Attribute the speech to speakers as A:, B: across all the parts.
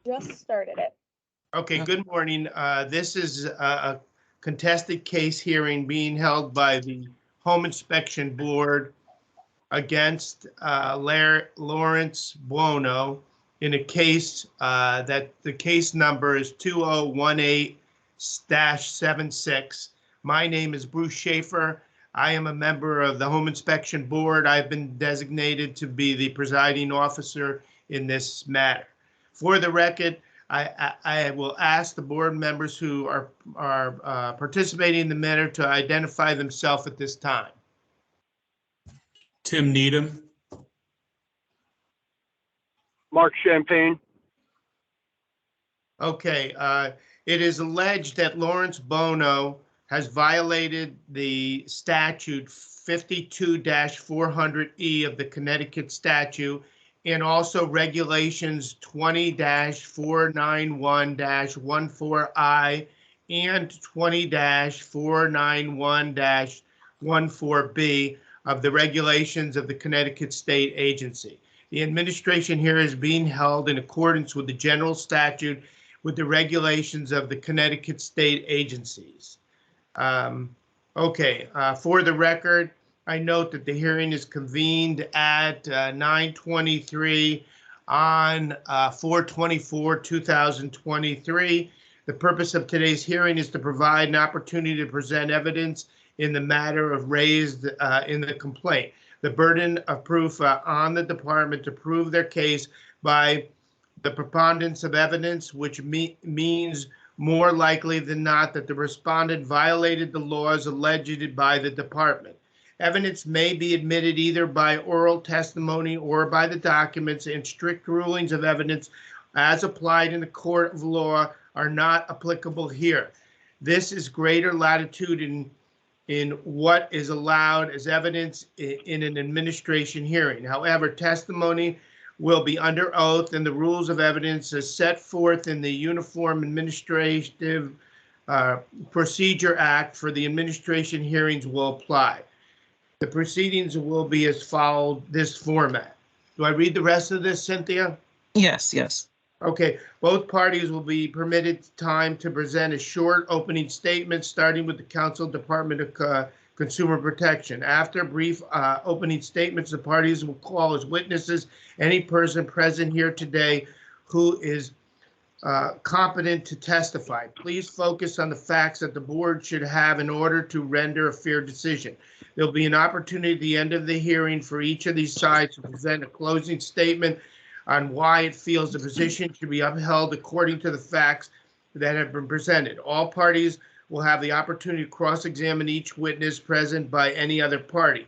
A: Just started it.
B: Okay, good morning. This is a contested case hearing being held by the Home Inspection Board against Lawrence Buono in a case that the case number is 2018-76. My name is Bruce Schaefer. I am a member of the Home Inspection Board. I've been designated to be the presiding officer in this matter. For the record, I will ask the board members who are participating in the matter to identify themselves at this time.
C: Tim Needham.
D: Mark Champagne.
B: Okay, it is alleged that Lawrence Buono has violated the statute 52-400E of the Connecticut statute and also regulations 20-491-14I and 20-491-14B of the regulations of the Connecticut State Agency. The administration here is being held in accordance with the general statute with the regulations of the Connecticut State Agencies. For the record, I note that the hearing is convened at 9:23 on 4/24/2023. The purpose of today's hearing is to provide an opportunity to present evidence in the matter of raised in the complaint. The burden of proof on the department to prove their case by the preponderance of evidence, which means more likely than not that the respondent violated the laws alleged by the department. Evidence may be admitted either by oral testimony or by the documents, and strict rulings of evidence as applied in the court of law are not applicable here. This is greater latitude in what is allowed as evidence in an administration hearing. However, testimony will be under oath, and the rules of evidence as set forth in the Uniform Administrative Procedure Act for the administration hearings will apply. The proceedings will be as followed, this format. Do I read the rest of this, Cynthia?
E: Yes, yes.
B: Okay, both parties will be permitted time to present a short opening statement, starting with the Council Department of Consumer Protection. After brief opening statements, the parties will call as witnesses any person present here today who is competent to testify. Please focus on the facts that the board should have in order to render a fair decision. There'll be an opportunity at the end of the hearing for each of these sides to present a closing statement on why it feels the position should be upheld according to the facts that have been presented. All parties will have the opportunity to cross-examine each witness present by any other party.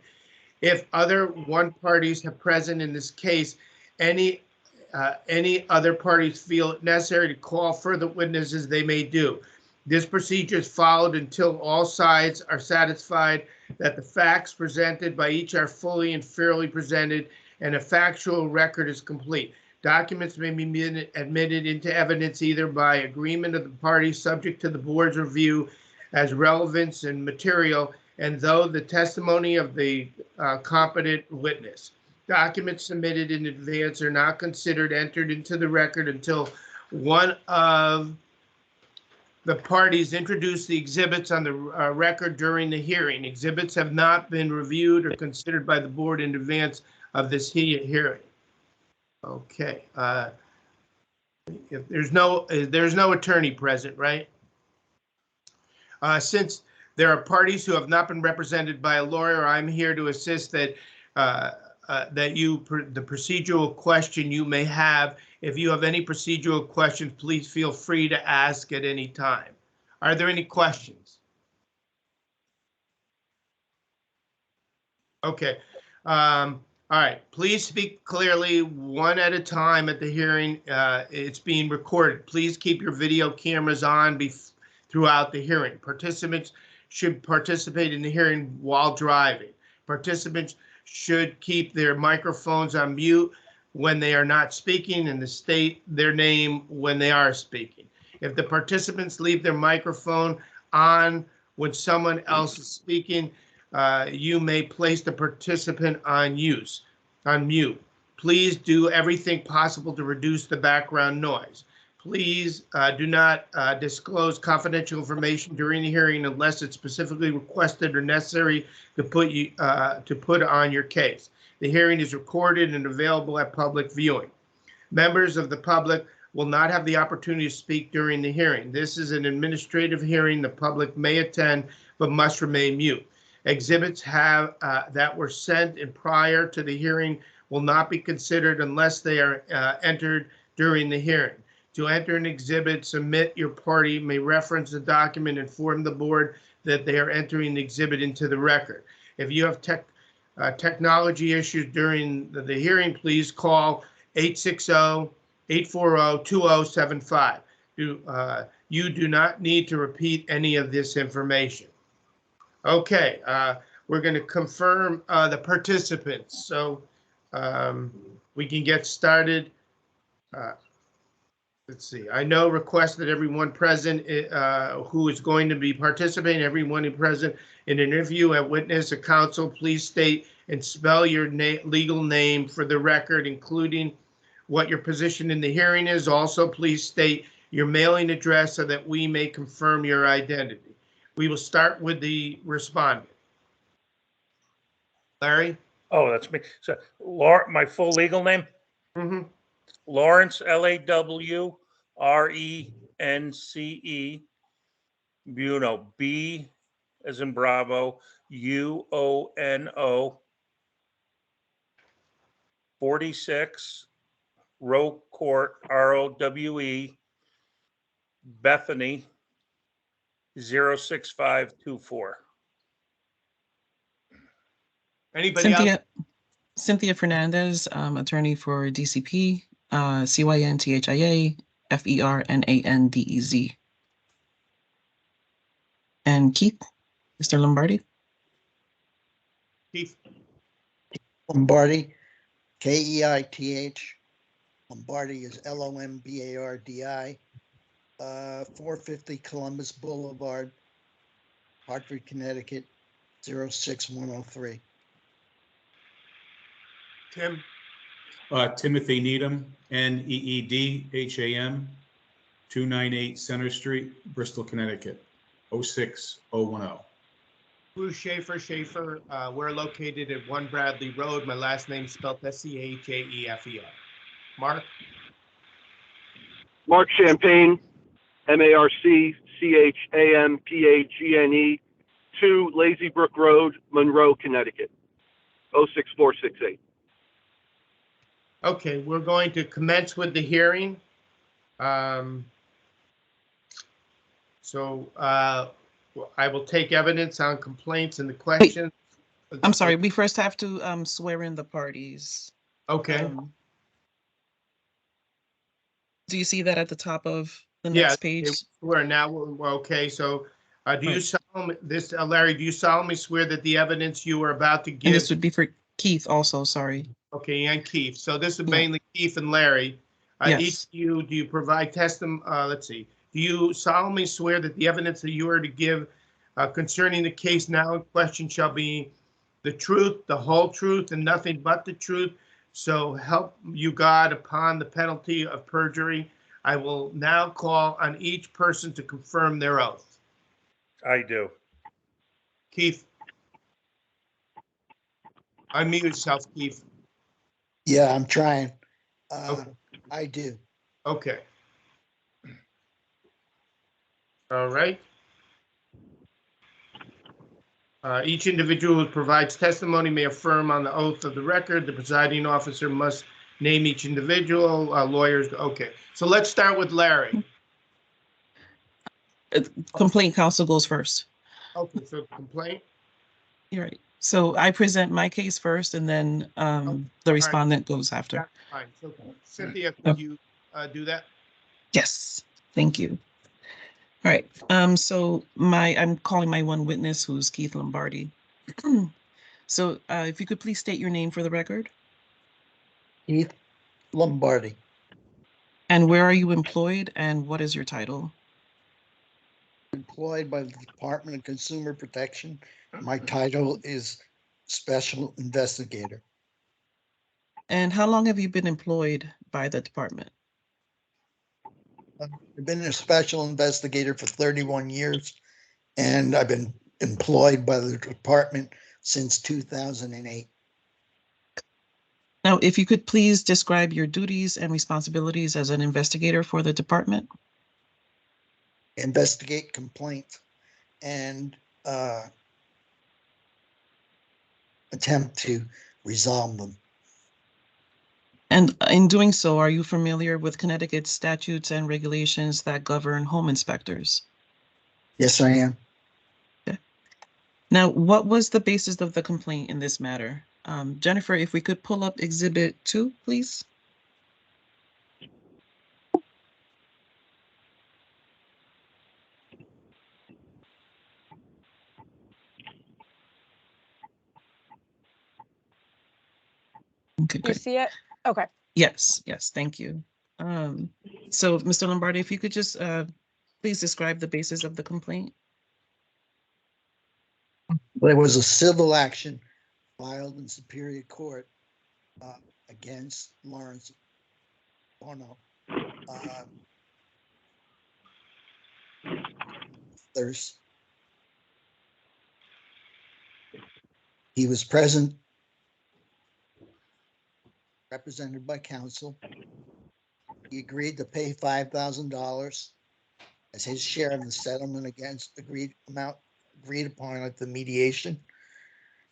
B: If other one parties have present in this case, any other parties feel it necessary to call further witnesses, they may do. This procedure is followed until all sides are satisfied that the facts presented by each are fully and fairly presented and a factual record is complete. Documents may be admitted into evidence either by agreement of the parties subject to the board's review as relevance and material, and though the testimony of the competent witness. Documents submitted in advance are not considered entered into the record until one of the parties introduce the exhibits on the record during the hearing. Exhibits have not been reviewed or considered by the board in advance of this hearing. Okay. If there's no attorney present, right? Since there are parties who have not been represented by a lawyer, I'm here to assist that the procedural question you may have. If you have any procedural questions, please feel free to ask at any time. Are there any questions? Okay. All right. Please speak clearly, one at a time at the hearing. It's being recorded. Please keep your video cameras on throughout the hearing. Participants should participate in the hearing while driving. Participants should keep their microphones on mute when they are not speaking and to state their name when they are speaking. If the participants leave their microphone on when someone else is speaking, you may place the participant on mute. Please do everything possible to reduce the background noise. Please do not disclose confidential information during the hearing unless it's specifically requested or necessary to put on your case. The hearing is recorded and available at public viewing. Members of the public will not have the opportunity to speak during the hearing. This is an administrative hearing. The public may attend but must remain mute. Exhibits that were sent in prior to the hearing will not be considered unless they are entered during the hearing. To enter an exhibit, submit your party may reference the document, inform the board that they are entering the exhibit into the record. If you have technology issues during the hearing, please call 860-840-2075. You do not need to repeat any of this information. Okay, we're going to confirm the participants. So we can get started. Let's see. I know request that everyone present who is going to be participating, everyone present in an interview, a witness, a counsel, please state and spell your legal name for the record, including what your position in the hearing is. Also, please state your mailing address so that we may confirm your identity. We will start with the respondent. Larry?
A: Oh, that's me. So, my full legal name?
B: Mm-hmm.
A: Lawrence, Lawrence, Buono, B as in Bravo, UONO, 46, Row Court, ROWE, Bethany, 06524.
B: Anybody else?
C: Cynthia Fernandez, attorney for DCP, CYNTHIA, FERNANDEZ. And Keith, Mr. Lombardi.
B: Keith?
E: Lombardi, KEITH. Lombardi is LOMBARDI. 450 Columbus Boulevard, Hartford, Connecticut, 06103.
B: Tim?
F: Timothy Needham, NEEDHAM, 298 Center Street, Bristol, Connecticut, 06010.
B: Bruce Schaefer. We're located at 1 Bradley Road. My last name is spelled SCHAEFER. Mark?
D: Mark Champagne, MARCCHAMPAGNE, 2 Lazy Brook Road, Monroe, Connecticut, 06468.
B: Okay, we're going to commence with the hearing. I will take evidence on complaints and the questions.
C: I'm sorry, we first have to swear in the parties.
B: Okay.
C: Do you see that at the top of the next page?
B: We're okay. So do you solemnly, Larry, do you solemnly swear that the evidence you are about to give?
C: And this would be for Keith also, sorry.
B: Okay, and Keith. So this is mainly Keith and Larry.
C: Yes.
B: Each of you, do you provide testimony? Let's see. Do you solemnly swear that the evidence that you are to give concerning the case now in question shall be the truth, the whole truth, and nothing but the truth? So help you God upon the penalty of perjury. I will now call on each person to confirm their oath.
A: I do.
B: Keith. Unmute yourself, Keith.
E: Yeah, I'm trying.
B: Okay.
E: I do.
B: Okay. All right. Each individual who provides testimony may affirm on the oath of the record. The presiding officer must name each individual. Lawyers. Okay. So let's start with Larry.
C: Complaint counsel goes first.
B: Okay. So complaint.
C: You're right. So I present my case first, and then the respondent goes after.
B: That's fine. So Cynthia, could you do that?
C: Yes, thank you. All right. So I'm calling my one witness, who's Keith Lombardi. So if you could please state your name for the record.
E: Keith Lombardi.
C: And where are you employed, and what is your title?
E: Employed by the Department of Consumer Protection. My title is Special Investigator.
C: And how long have you been employed by the department?
E: I've been a special investigator for 31 years, and I've been employed by the department since 2008.
C: Now, if you could please describe your duties and responsibilities as an investigator for the department.
E: Investigate complaints and attempt to resolve them.
C: And in doing so, are you familiar with Connecticut's statutes and regulations that govern home inspectors?
E: Yes, I am.
C: Now, what was the basis of the complaint in this matter? Jennifer, if we could pull up Exhibit 2, please. Okay,
G: Do you
C: great.
G: see it? Okay.
C: Yes, yes, thank you. So, Mr. Lombardi, if you could just please describe the basis of the complaint.
E: There was a civil action filed in Superior Court against Lawrence Bono. He was present, represented by counsel. He agreed to pay $5,000 as his share of the settlement against agreed upon at the mediation.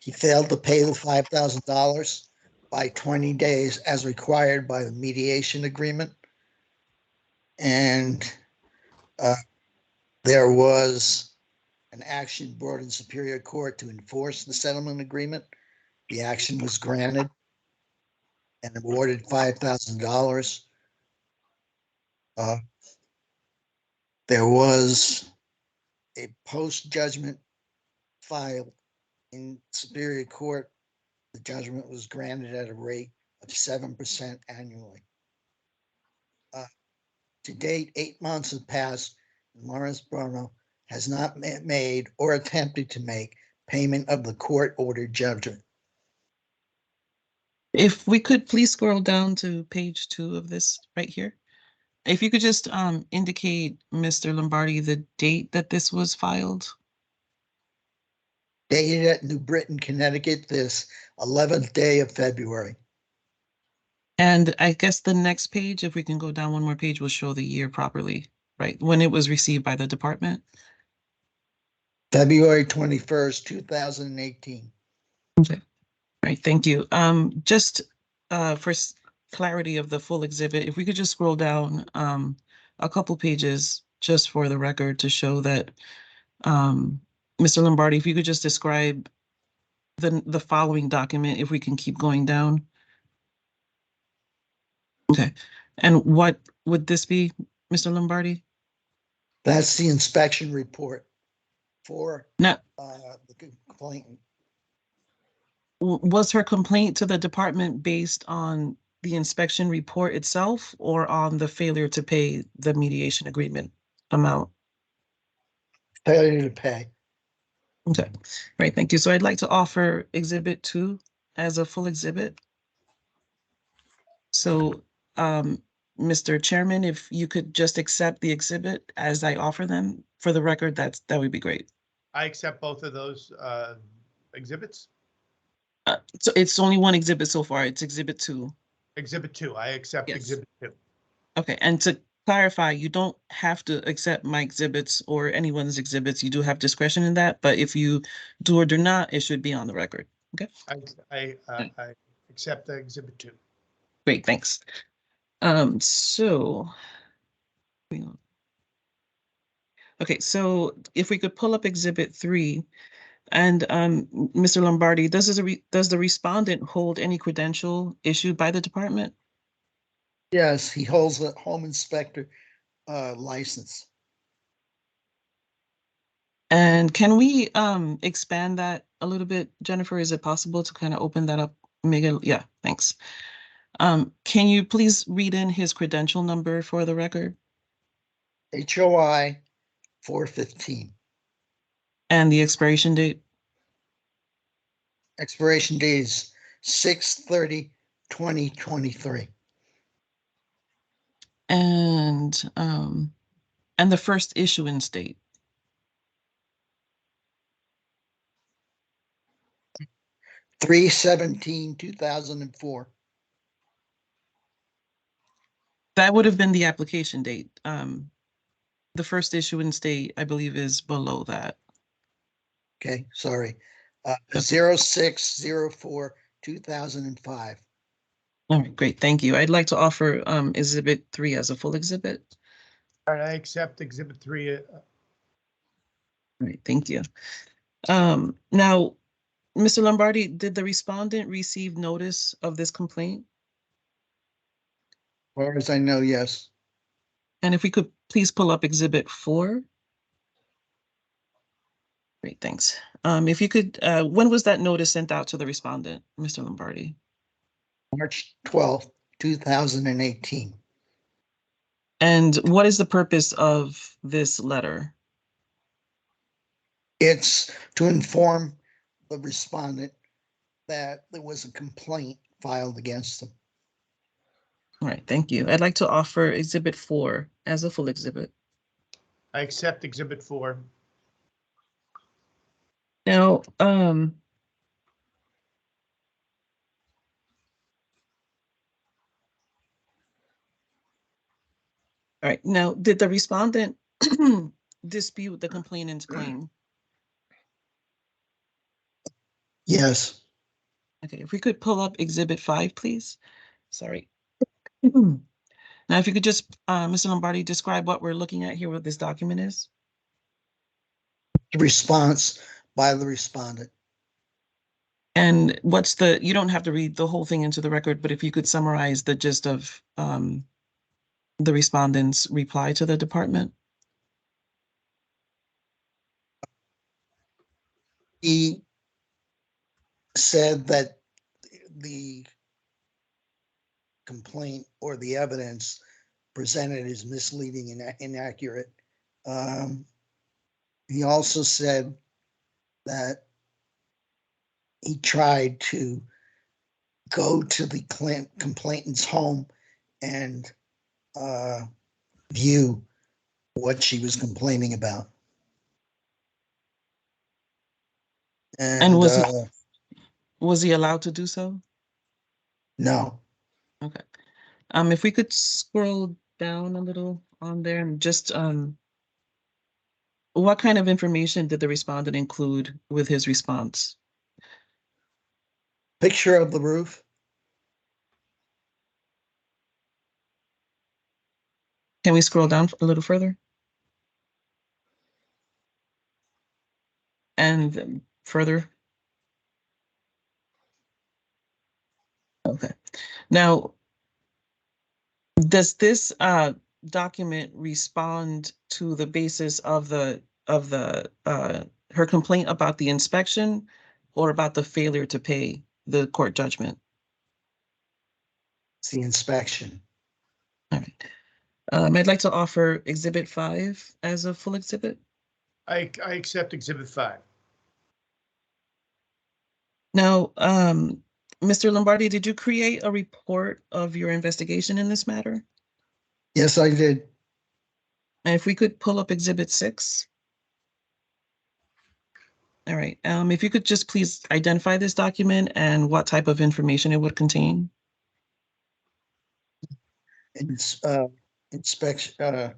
E: He failed to pay the $5,000 by 20 days as required by the mediation agreement. And there was an action brought in Superior Court to enforce the settlement agreement. The action was granted and awarded $5,000. There was a post-judgment filed in Superior Court. The judgment was granted at a rate of 7% annually. To date, 8 months have passed, and Lawrence Bono has not made or attempted to make payment of the court-ordered judgment.
C: If we could please scroll down to page 2 of this right here. If you could just indicate, Mr. Lombardi, the date that this was filed.
E: Dated at New Britain, Connecticut, this 11th day of February.
C: And I guess the next page, if we can go down one more page, will show the year properly, right? When it was received by the department.
E: February 21st, 2018.
C: Okay. Right, thank you. Just for clarity of the full exhibit, if we could just scroll down a couple pages just for the record to show that Mr. Lombardi, if you could just describe the following document, if we can keep going down. Okay, and what would this be, Mr. Lombardi?
E: That's the inspection report for
C: Now,
E: the complainant.
C: was her complaint to the department based on the inspection report itself or on the failure to pay the mediation agreement amount?
E: Failure to pay.
C: Okay, great, thank you. So I'd like to offer Exhibit 2 as a full exhibit. So, Mr. Chairman, if you could just accept the exhibit as I offer them for the record, that would be great.
B: I accept both of those exhibits.
C: So it's only one exhibit so far. It's Exhibit 2.
B: Exhibit 2, I accept
C: Yes.
B: Exhibit 2.
C: Okay, and to clarify, you don't have to accept my exhibits or anyone's exhibits. You do have discretion in that, but if you do or do not, it should be on the record. Okay.
B: I accept the Exhibit 2.
C: Great, thanks. So, okay, so if we could pull up Exhibit 3, and Mr. Lombardi, does the respondent hold any credential issued by the department?
E: Yes, he holds a home inspector license.
C: And can we expand that a little bit, Jennifer? Is it possible to kind of open that up? Megan, yeah, thanks. Can you please read in his credential number for the record?
E: HOI 415.
C: And the expiration date?
E: Expiration date is 6/30/2023.
C: And and the first issuance date.
E: 3/17/2004.
C: That would have been the application date. The first issuance date, I believe, is below that.
E: Okay, sorry.
C: Okay.
E: 06/04/2005.
C: All right, great, thank you. I'd like to offer Exhibit 3 as a full exhibit.
B: All right, I accept Exhibit 3.
C: All right, thank you. Now, Mr. Lombardi, did the respondent receive notice of this complaint?
E: As far as I know, yes.
C: And if we could please pull up Exhibit 4. Great, thanks. If you could, when was that notice sent out to the respondent, Mr. Lombardi?
E: March 12th, 2018.
C: And what is the purpose of this letter?
E: It's to inform the respondent that there was a complaint filed against them.
C: All right, thank you. I'd like to offer Exhibit 4 as a full exhibit.
B: I accept Exhibit 4.
C: Now, all right, now, did the respondent dispute the complainant's claim?
E: Yes.
C: Okay, if we could pull up Exhibit 5, please. Sorry. Now, if you could just, Mr. Lombardi, describe what we're looking at here, what this document is.
E: The response by the respondent.
C: And what's the, you don't have to read the whole thing into the record, but if you could summarize the gist of the respondent's reply to the department.
E: He said that the complaint or the evidence presented is misleading and inaccurate. He also said that he tried to go to the complainant's home and view what she was complaining about.
C: And was he allowed to do so?
E: No.
C: Okay. If we could scroll down a little on there and just what kind of information did the respondent include with his response?
E: Picture of the roof.
C: Can we scroll down a little further? And further? Okay. Now, does this document respond to the basis of her complaint about the inspection or about the failure to pay the court judgment?
E: It's the inspection.
C: All right. I'd like to offer Exhibit 5 as a full exhibit.
B: I accept Exhibit 5.
C: Now, Mr. Lombardi, did you create a report of your investigation in this matter?
E: Yes, I did.
C: And if we could pull up Exhibit 6. All right. If you could just please identify this document and what type of information it would contain.
E: It's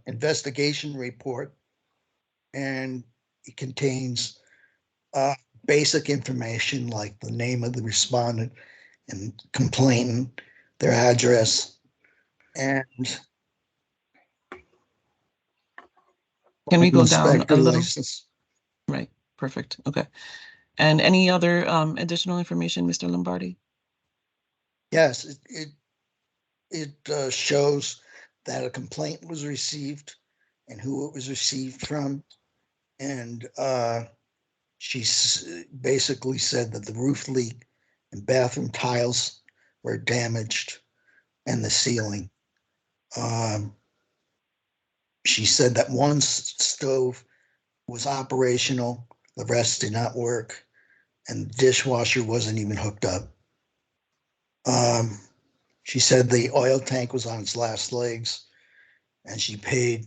E: investigation report, and it contains basic information like the name of the respondent and complainant, their address, and
C: Can we go down a
E: inspector
C: little?
E: license.
C: Right. Perfect. Okay. And any other additional information, Mr. Lombardi?
E: Yes, it shows that a complaint was received and who it was received from, and she basically said that the roof leak and bathroom tiles were damaged and the ceiling. She said that one stove was operational, the rest did not work, and the dishwasher wasn't even hooked up. She said the oil tank was on its last legs, and she paid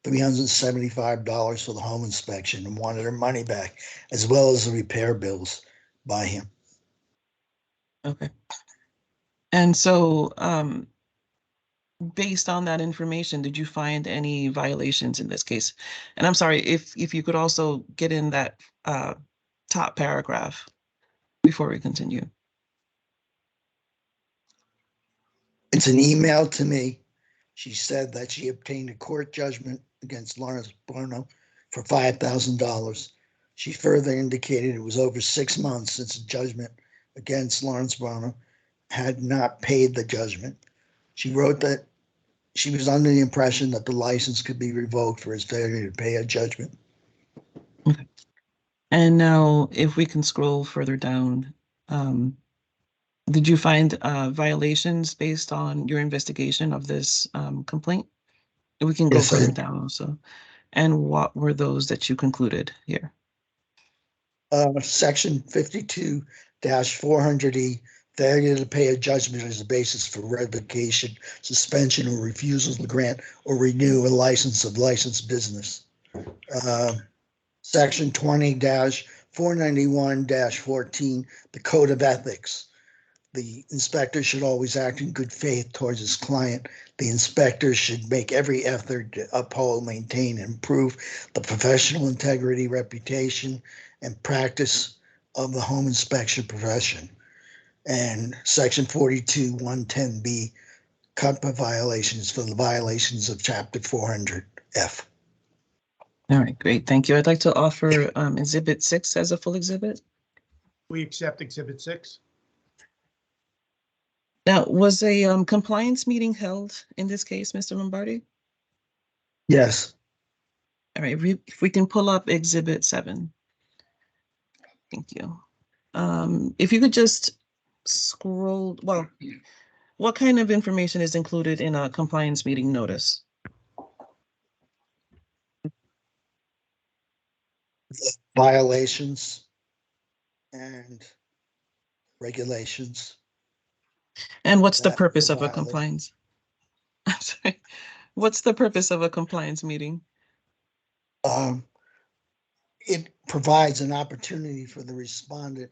E: $375 for the home inspection and wanted her money back, as well as the repair bills by him.
C: Okay. And so, based on that information, did you find any violations in this case? And I'm sorry, if you could also get in that top paragraph before we continue.
E: It's an email to me. She said that she obtained a court judgment against Lawrence Bruno for $5,000. She further indicated it was over 6 months since the judgment against Lawrence Bruno had not paid the judgment. She wrote that she was under the impression that the license could be revoked for his failure to pay a judgment.
C: Okay. And now, if we can scroll further down, did you find violations based on your investigation of this complaint? We can go
E: Yes, I
C: further
E: did.
C: down also. And what were those that you concluded here?
E: Section 52-400E, failure to pay a judgment is a basis for revocation, suspension, or refusal to grant or renew a license of licensed business. Section 20-491-14, the Code of Ethics. The inspector should always act in good faith towards his client. The inspector should make every effort to uphold, maintain, and improve the professional integrity, reputation, and practice of the home inspection profession. And Section 42-110B, CUPA violations for the violations of Chapter 400F.
C: All right, great. Thank you. I'd like to offer Exhibit 6 as a full exhibit.
B: We accept Exhibit 6.
C: Now, was a compliance meeting held in this case, Mr. Lombardi?
E: Yes.
C: All right, if we can pull up Exhibit 7. Thank you. If you could just scroll, well, what kind of information is included in a compliance meeting notice?
E: Violations and regulations.
C: And what's the
E: That
C: purpose
E: were
C: of a
E: violated.
C: compliance? I'm sorry. What's the purpose of a compliance meeting?
E: It provides an opportunity for the respondent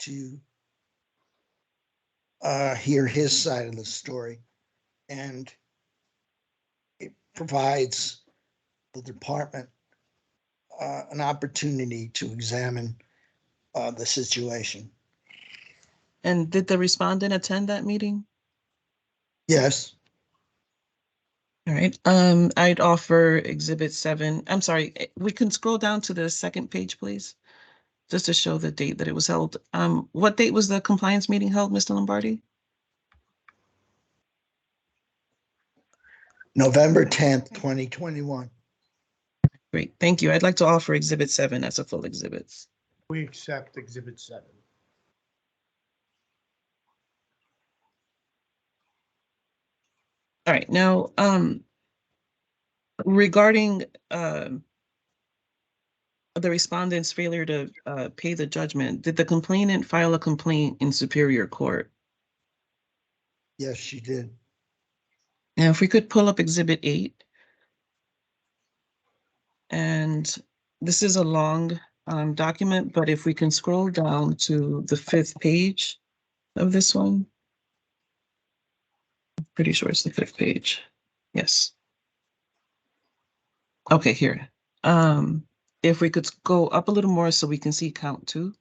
E: to hear his side of the story, and it provides the department an opportunity to examine the situation.
C: And did the respondent attend that meeting?
E: Yes.
C: All right, I'd offer Exhibit 7. I'm sorry, we can scroll down to the second page, please, just to show the date that it was held. What date was the compliance meeting held, Mr. Lombardi?
E: November 10th, 2021.
C: Great, thank you. I'd like to offer Exhibit 7 as a full exhibit.
B: We accept Exhibit 7.
C: All right, now, regarding the respondent's failure to pay the judgment, did the complainant file a complaint in Superior Court?
E: Yes, she did.
C: Now, if we could pull up Exhibit 8. And this is a long document, but if we can scroll down to the 5th page of this one. I'm pretty sure it's the 5th page. Yes. Okay, here. If we could go up a little more so we can see count 2.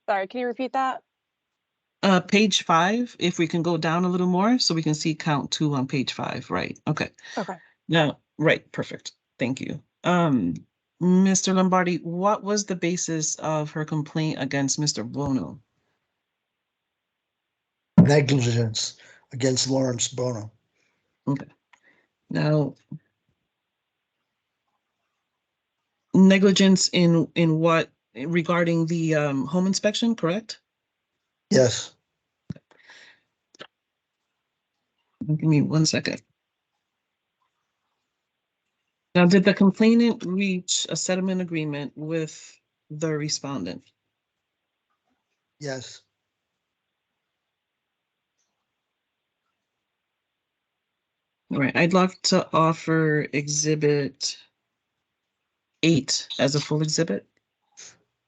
G: Sorry, can you repeat that?
C: Page 5, if we can go down a little more so we can see count 2 on page 5, right? Okay.
G: Okay.
C: Now, right, perfect. Thank you. Mr. Lombardi, what was the basis of her complaint against Mr. Bono?
E: Negligence against Lawrence Bono.
C: Okay. Now, negligence in what regarding the home inspection, correct?
E: Yes.
C: Give me 1 second. Now, did the complainant reach a settlement agreement with the respondent?
E: Yes.
C: All right, I'd like to offer Exhibit 8 as a full exhibit.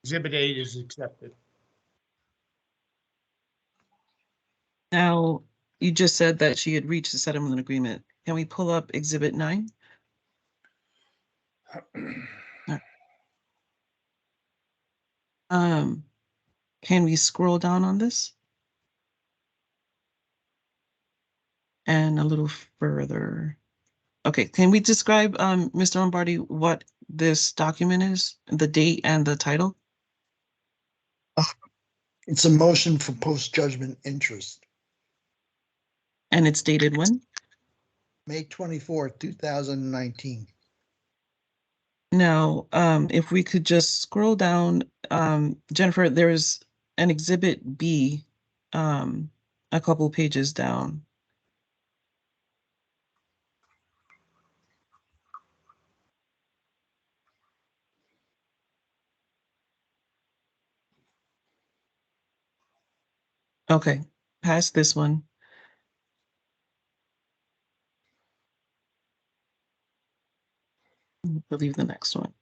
B: Exhibit 8 is accepted.
C: Now, you just said that she had reached a settlement agreement. Can we pull up Exhibit 9? Can we scroll down on this? And a little further. Okay, can we describe, Mr. Lombardi, what this document is, the date and the title?
E: It's a motion for post-judgment interest,
C: And it's dated when?
E: May 24th, 2019.
C: Now, if we could just scroll down, Jennifer, there's an Exhibit B, a couple pages down. Okay, past this one. I believe the next one.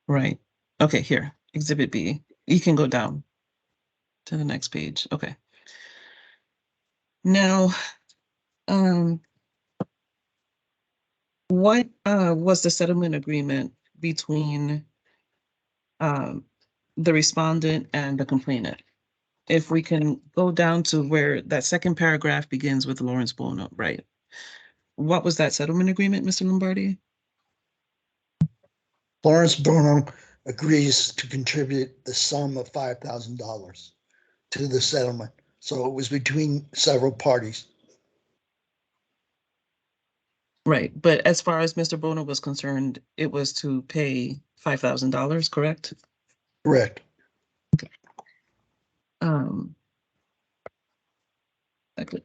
C: Right. Okay, here, Exhibit B. You can go down to the next page. Okay. Now, what was the settlement agreement between the respondent and the complainant? If we can go down to where that second paragraph begins with Lawrence Bono, right? What was that settlement agreement, Mr. Lombardi?
E: Florence Bono agrees to contribute the sum of $5,000 to the settlement. So it was between several parties.
C: Right, but as far as Mr. Bono was concerned, it was to pay $5,000, correct?
E: Correct.
C: Exactly.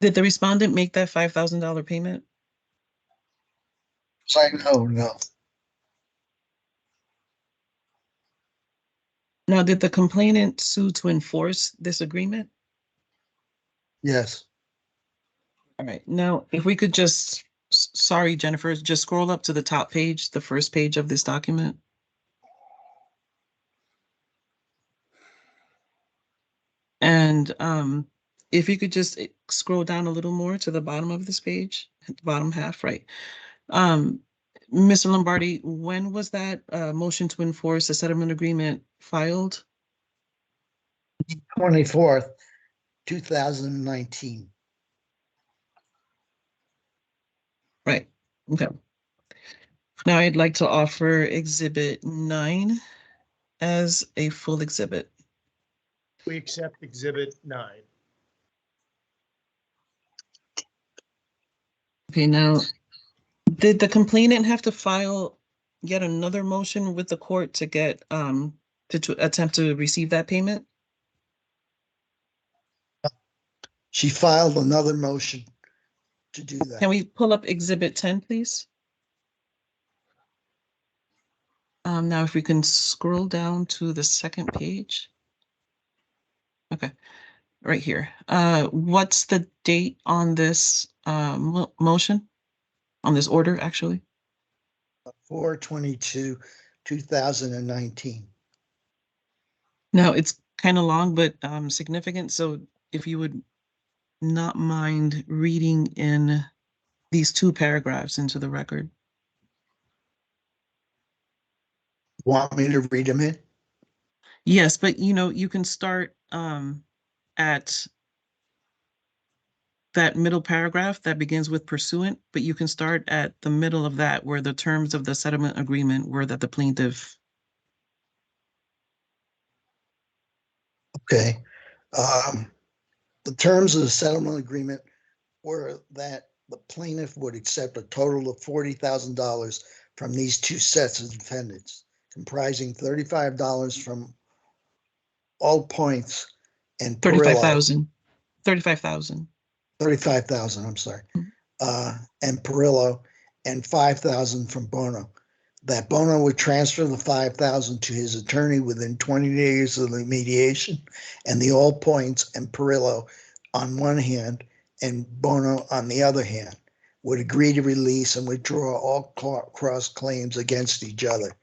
C: Did the respondent make that $5,000 payment?
E: So I know, no.
C: Now, did the complainant sue to enforce this agreement?
E: Yes.
C: All right, now, if we could just, sorry, Jennifer, just scroll up to the top page, the first page of this document. And if you could just scroll down a little more to the bottom of this page, the bottom half, right? Mr. Lombardi, when was that motion to enforce the settlement agreement filed?
E: 24th, 2019.
C: Right, okay. Now I'd like to offer Exhibit 9 as a full exhibit.
B: We accept Exhibit 9.
C: Okay, now, did the complainant have to file yet another motion with the court to get, to attempt to receive that payment?
E: She filed another motion to do that.
C: Can we pull up Exhibit 10, please? Now if we can scroll down to the second page. Okay, right here. What's the date on this motion? On this order, actually?
E: 4/22/2019.
C: Now, it's kind of long, but significant. So if you would not mind reading in these two paragraphs into the record.
E: Want me to read them in?
C: Yes, but you can start at that middle paragraph that begins with pursuant, but you can start at the middle of that where the terms of the settlement agreement were that the plaintiff.
E: Okay. The terms of the settlement agreement were that the plaintiff would accept a total of $40,000 from these two sets of defendants, comprising $35 from All Points and Perillo.
C: 35,000. 35,000.
E: 35,000, I'm sorry. And Perillo, and 5,000 from Bono. that Bono would transfer the 5,000 to his attorney within 20 days of the mediation, and the All Points and Perillo on one hand and Bono on the other hand would agree to release and withdraw all cross claims against each other.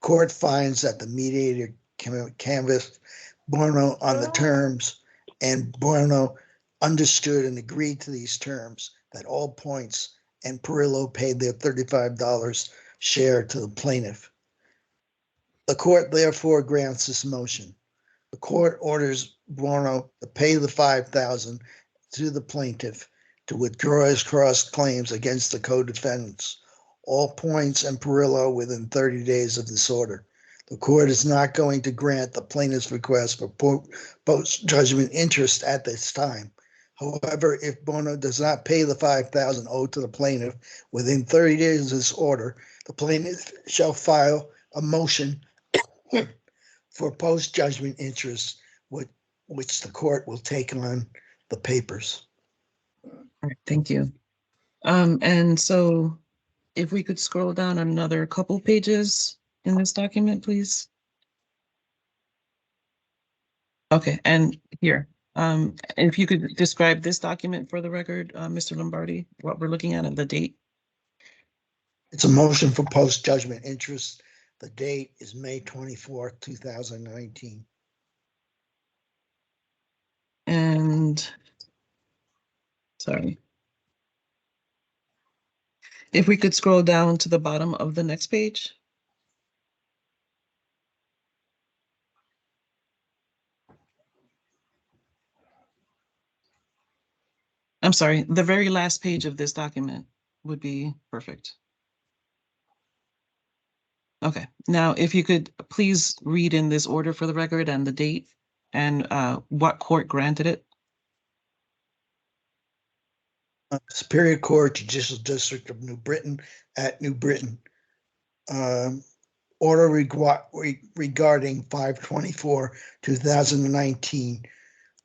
E: Court finds that the mediator canvassed Bono on the terms, and Bono understood and agreed to these terms, that All Points and Perillo paid their $35 share to the plaintiff. The court therefore grants this motion. The court orders Bono to pay the 5,000 to the plaintiff to withdraw his cross claims against the co-defendants, All Points and Perillo, within 30 days of this order. The court is not going to grant the plaintiff's request for post-judgment interest at this time. However, if Bono does not pay the 5,000 owed to the plaintiff within 30 days of this order, the plaintiff shall file a motion for post-judgment interest, which the court will take on the papers.
C: All right, thank you. And so if we could scroll down another couple pages in this document, please. Okay, and here, if you could describe this document for the record, Mr. Lombardi, what we're looking at and the date.
E: It's a motion for post-judgment interest. The date is May 24th, 2019.
C: And sorry. If we could scroll down to the bottom of the next page. I'm sorry, the very last page of this document would be perfect. Okay, now if you could please read in this order for the record and the date and what court granted it.
E: Superior Court, Judicial District of New Britain at New Britain. Order regarding 5/24/2019,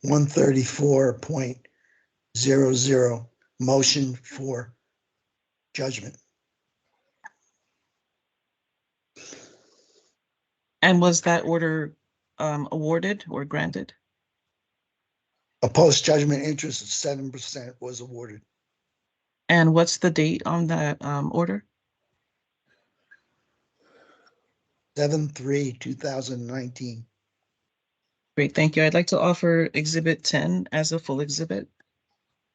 E: 134.00, motion for judgment.
C: And was that order awarded or granted?
E: A post-judgment interest of 7% was awarded.
C: And what's the date on that order?
E: 7/3/2019.
C: Great, thank you. I'd like to offer Exhibit 10 as a full exhibit.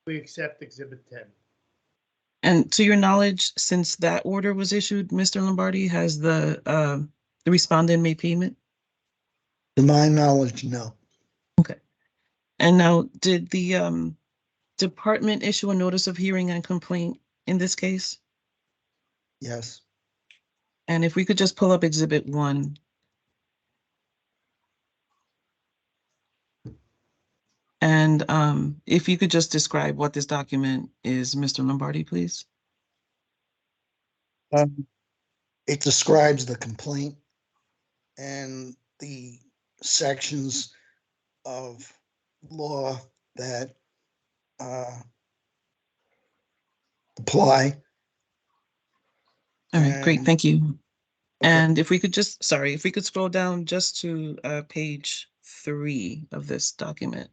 B: We accept Exhibit 10.
C: And to your knowledge, since that order was issued, Mr. Lombardi, has the respondent made payment?
E: To my knowledge, no.
C: Okay. And now, did the department issue a notice of hearing and complaint in this case?
E: Yes.
C: And if we could just pull up Exhibit 1. And if you could just describe what this document is, Mr. Lombardi, please.
E: It describes the complaint and the sections of law that apply.
C: All right, great,
E: And-
C: thank you.
E: Okay.
C: And if we could just, sorry, if we could scroll down just to page 3 of this document.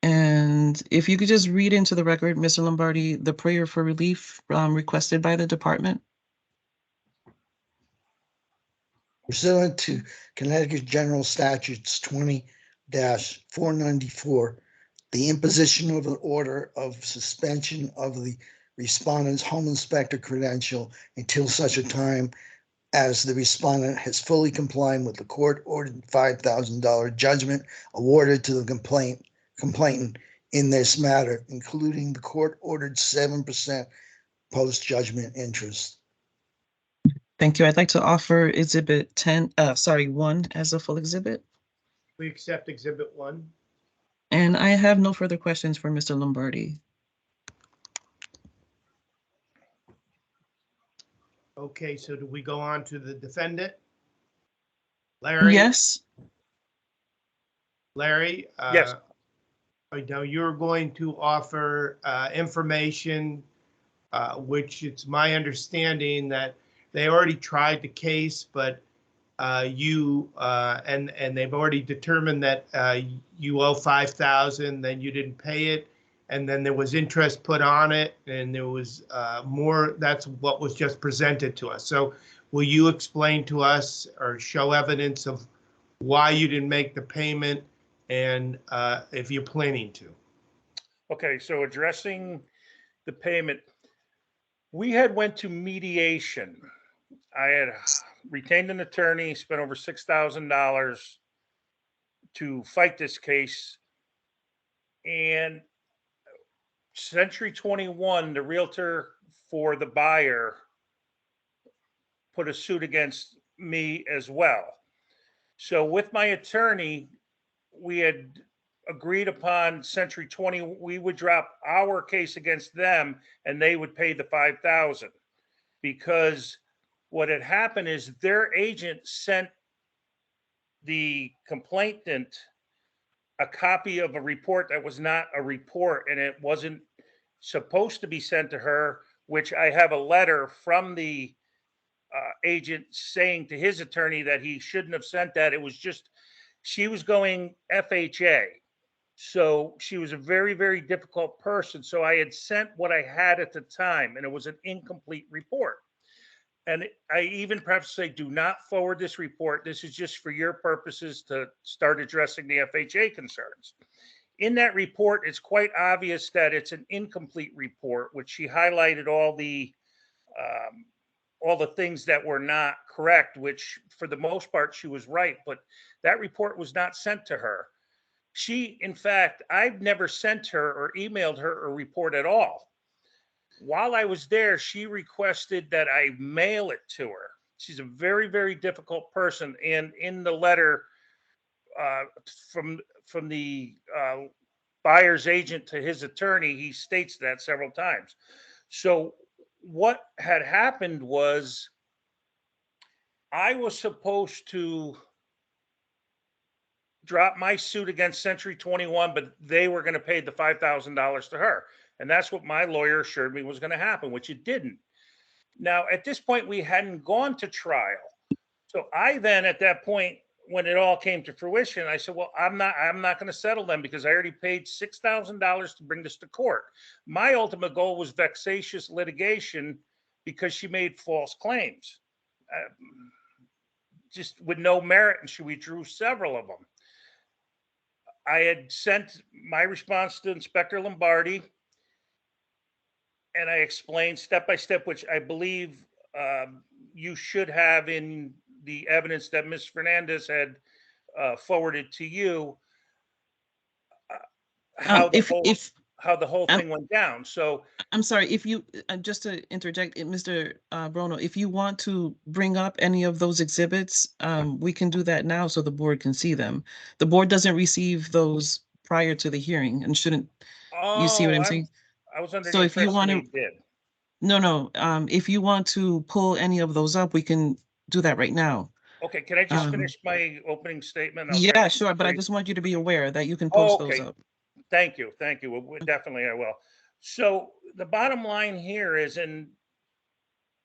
C: And if you could just read into the record, Mr. Lombardi, the prayer for relief requested by the department.
E: Pursuant to Connecticut General Statutes 20-494, the imposition of an order of suspension of the respondent's home inspector credential until such a time as the respondent has fully complied with the court-ordered $5,000 judgment awarded to the complainant in this matter, including the court-ordered 7% post-judgment interest.
C: Thank you. I'd like to offer Exhibit 1 as a full exhibit.
B: We accept Exhibit 1.
C: And I have no further questions for Mr. Lombardi.
B: Okay, so do we go on to the defendant? Larry?
C: Yes,
B: Larry?
A: Yes.
B: Now you're going to offer information which it's my understanding that they already tried the case, but and they've already determined that you owe 5,000, then you didn't pay it, and then there was interest put on it, and there was more. That's what was just presented to us. So will you explain to us or show evidence of why you didn't make the payment, and if you're planning to?
A: Okay, so addressing the payment, we had went to mediation. I had retained an attorney, spent over $6,000 to fight this case. And Century 21, the realtor for the buyer, put a suit against me as well. So with my attorney, we had agreed upon Century 20, we would drop our case against them and they would pay the 5,000, because what had happened is their agent sent the complainant a copy of a report that was not a report, and it wasn't supposed to be sent to her, which I have a letter from the agent saying to his attorney that he shouldn't have sent that. It was just, she was going FHA. So she was a very, very difficult person. So I had sent what I had at the time, and it was an incomplete report. And I even perhaps say, do not forward this report. This is just for your purposes to start addressing the FHA concerns. In that report, it's quite obvious that it's an incomplete report, which she highlighted all the things that were not correct, which for the most part, she was right. But that report was not sent to her. She, in fact, I've never sent her or emailed her a report at all. While I was there, she requested that I mail it to her. She's a very, very difficult person. And in the letter from the buyer's agent to his attorney, he states that several times. So what had happened was I was supposed to drop my suit against Century 21, but they were going to pay the $5,000 to her. And that's what my lawyer assured me was going to happen, which it didn't. Now, at this point, we hadn't gone to trial. So I then, at that point, when it all came to fruition, I said, well, I'm not going to settle them because I already paid $6,000 to bring this to court. My ultimate goal was vexatious litigation because she made false claims, just with no merit, and she withdrew several of them. I had sent my response to Inspector Lombardi, and I explained step by step, which I believe you should have in the evidence that Ms. Fernandez had forwarded to you, how the whole thing went down. So
C: I'm sorry, if you, just to interject, Mr. Bruno, if you want to bring up any of those exhibits, we can do that now so the board can see them. The board doesn't receive those prior to the hearing and shouldn't, you see what I'm saying?
A: I was under
C: So
A: the
C: if you
A: impression
C: want
A: they
C: to,
A: did.
C: no, if you want to pull any of those up, we can do that right now.
A: Okay, can I just finish my opening statement?
C: Yeah, sure, but I just want you to be aware that you can post those up.
A: Thank you. Well, definitely I will. So the bottom line here is, in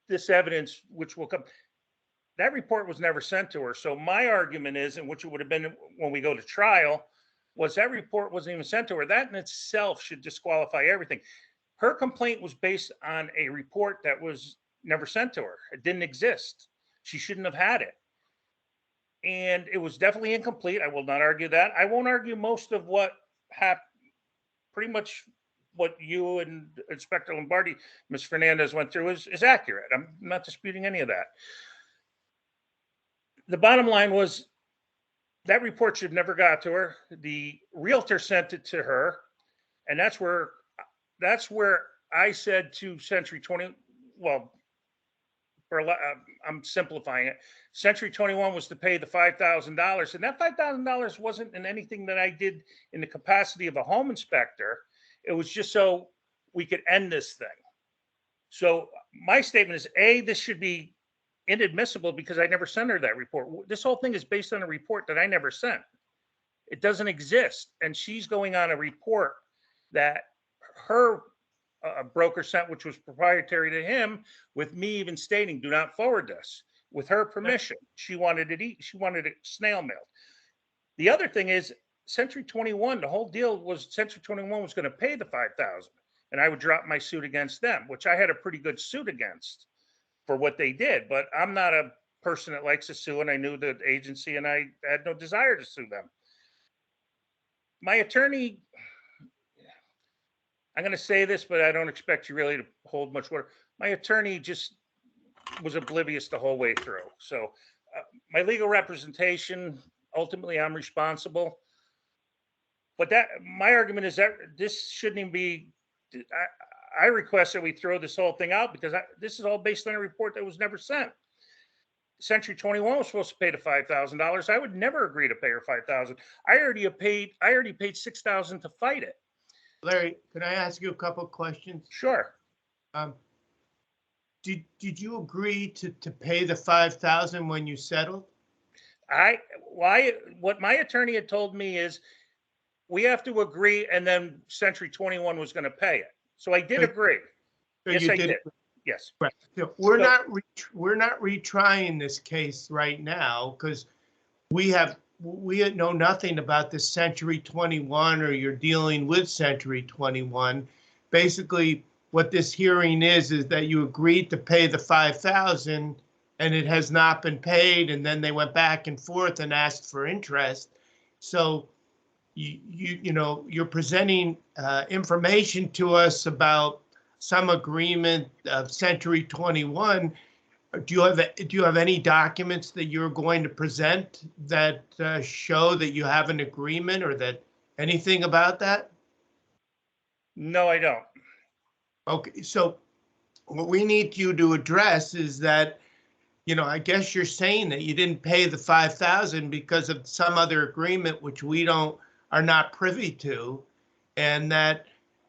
A: this evidence, which will come, that report was never sent to her. So my argument is, and which it would have been when we go to trial, was that report wasn't even sent to her. That in itself should disqualify everything. Her complaint was based on a report that was never sent to her. It didn't exist. She shouldn't have had it. And it was definitely incomplete. I will not argue that. I won't argue most of what happened, pretty much what you and Inspector Lombardi, Ms. Fernandez went through is accurate. I'm not disputing any of that. The bottom line was that report should have never got to her. The realtor sent it to her. And that's where I said to Century 20, well, I'm simplifying it. Century 21 was to pay the $5,000, and that $5,000 wasn't in anything that I did in the capacity of a home inspector. It was just so we could end this thing. So my statement is, A, this should be inadmissible because I never sent her that report. This whole thing is based on a report that I never sent. It doesn't exist. And she's going on a report that her a broker sent, which was proprietary to him, with me even stating, do not forward this, with her permission. She wanted it snail mailed. The other thing is Century 21, the whole deal was Century 21 was going to pay the 5,000 and I would drop my suit against them, which I had a pretty good suit against for what they did. But I'm not a person that likes to sue, and I knew the agency and I had no desire to sue them. My attorney, I'm going to say this, but I don't expect you really to hold much water. My attorney just was oblivious the whole way through. So my legal representation, ultimately I'm responsible. But that my argument is that this shouldn't even be, I request that we throw this whole thing out because this is all based on a report that was never sent. Century 21 was supposed to pay the $5,000. I would never agree to pay her $5,000. I already paid $6,000 to fight it.
B: Larry, can I ask you a couple of questions?
A: Sure.
B: Did you agree to pay the 5,000 when you settled?
A: What my attorney had told me is we have to agree, and then Century 21 was going to pay it. So I did agree.
B: So
A: Yes,
B: you
A: I did.
B: agree.
A: Yes.
B: Right. So we're not retrying this case right now because we know nothing about this Century 21 or you're dealing with Century 21. Basically, what this hearing is that you agreed to pay the 5,000 and it has not been paid, and then they went back and forth and asked for interest. So you're presenting information to us about some agreement of Century 21. Do you have any documents that you're going to present that show that you have an agreement or that anything about that?
A: No, I don't.
B: Okay, so what we need you to address is that, I guess you're saying that you didn't pay the 5,000 because of some other agreement, which we are not privy to, and that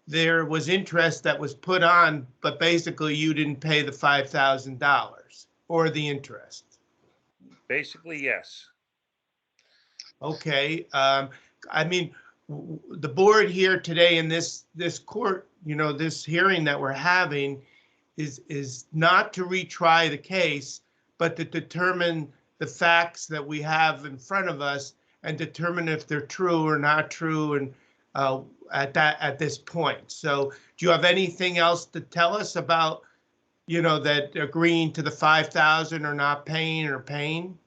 B: there was interest that was put on, but basically you didn't pay the $5,000 or the interest.
A: Basically, yes.
B: Okay. I mean, the board here today in this court, this hearing that we're having is not to retry the case, but to determine the facts that we have in front of us and determine if they're true or not true, and at this point. So do you have anything else to tell us about, that agreeing to the 5,000 or not paying or paying?